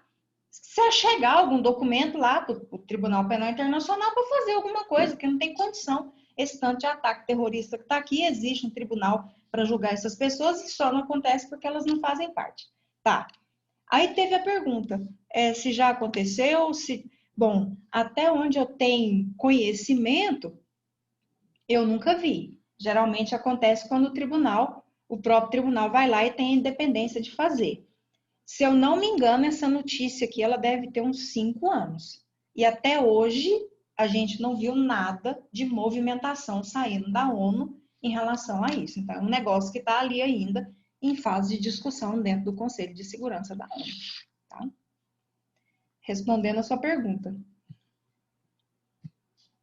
se chegar algum documento lá para o Tribunal Penal Internacional para fazer alguma coisa, que não tem condição. Esse tanto de ataque terrorista que está aqui, existe um tribunal para julgar essas pessoas e só não acontece porque elas não fazem parte. Tá. Aí teve a pergunta, se já aconteceu, se... Bom, até onde eu tenho conhecimento, eu nunca vi. Geralmente acontece quando o próprio tribunal vai lá e tem a independência de fazer. Se eu não me engano, essa notícia aqui, ela deve ter uns 5 anos. E até hoje, a gente não viu nada de movimentação saindo da ONU em relação a isso. Então, é um negócio que está ali ainda em fase de discussão dentro do Conselho de Segurança da ONU. Tá? Respondendo a sua pergunta.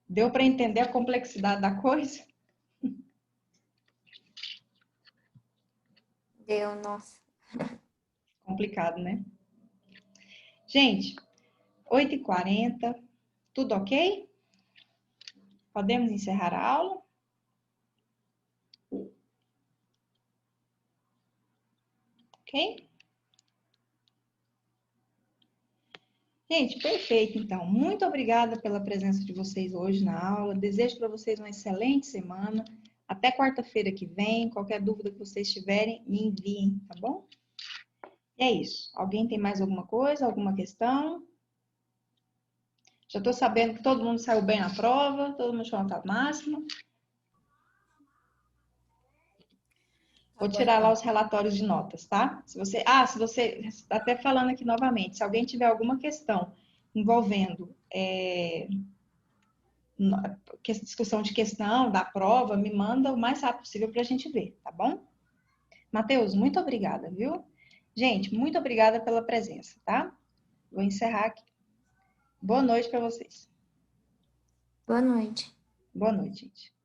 Deu para entender a complexidade da coisa? Deu, nossa. Complicado, né? Gente, 8h40, tudo ok? Podemos encerrar a aula? Ok? Gente, perfeito, então. Muito obrigada pela presença de vocês hoje na aula. Desejo para vocês uma excelente semana. Até quarta-feira que vem. Qualquer dúvida que vocês tiverem, me enviem, tá bom? E é isso. Alguém tem mais alguma coisa, alguma questão? Já estou sabendo que todo mundo saiu bem na prova, todo mundo tirou nota máxima. Vou tirar lá os relatórios de notas, tá? Se você até falando aqui novamente, se alguém tiver alguma questão envolvendo discussão de questão da prova, me manda o mais rápido possível para a gente ver, tá bom? Matheus, muito obrigada, viu? Gente, muito obrigada pela presença, tá? Vou encerrar aqui. Boa noite para vocês. Boa noite. Boa noite, gente.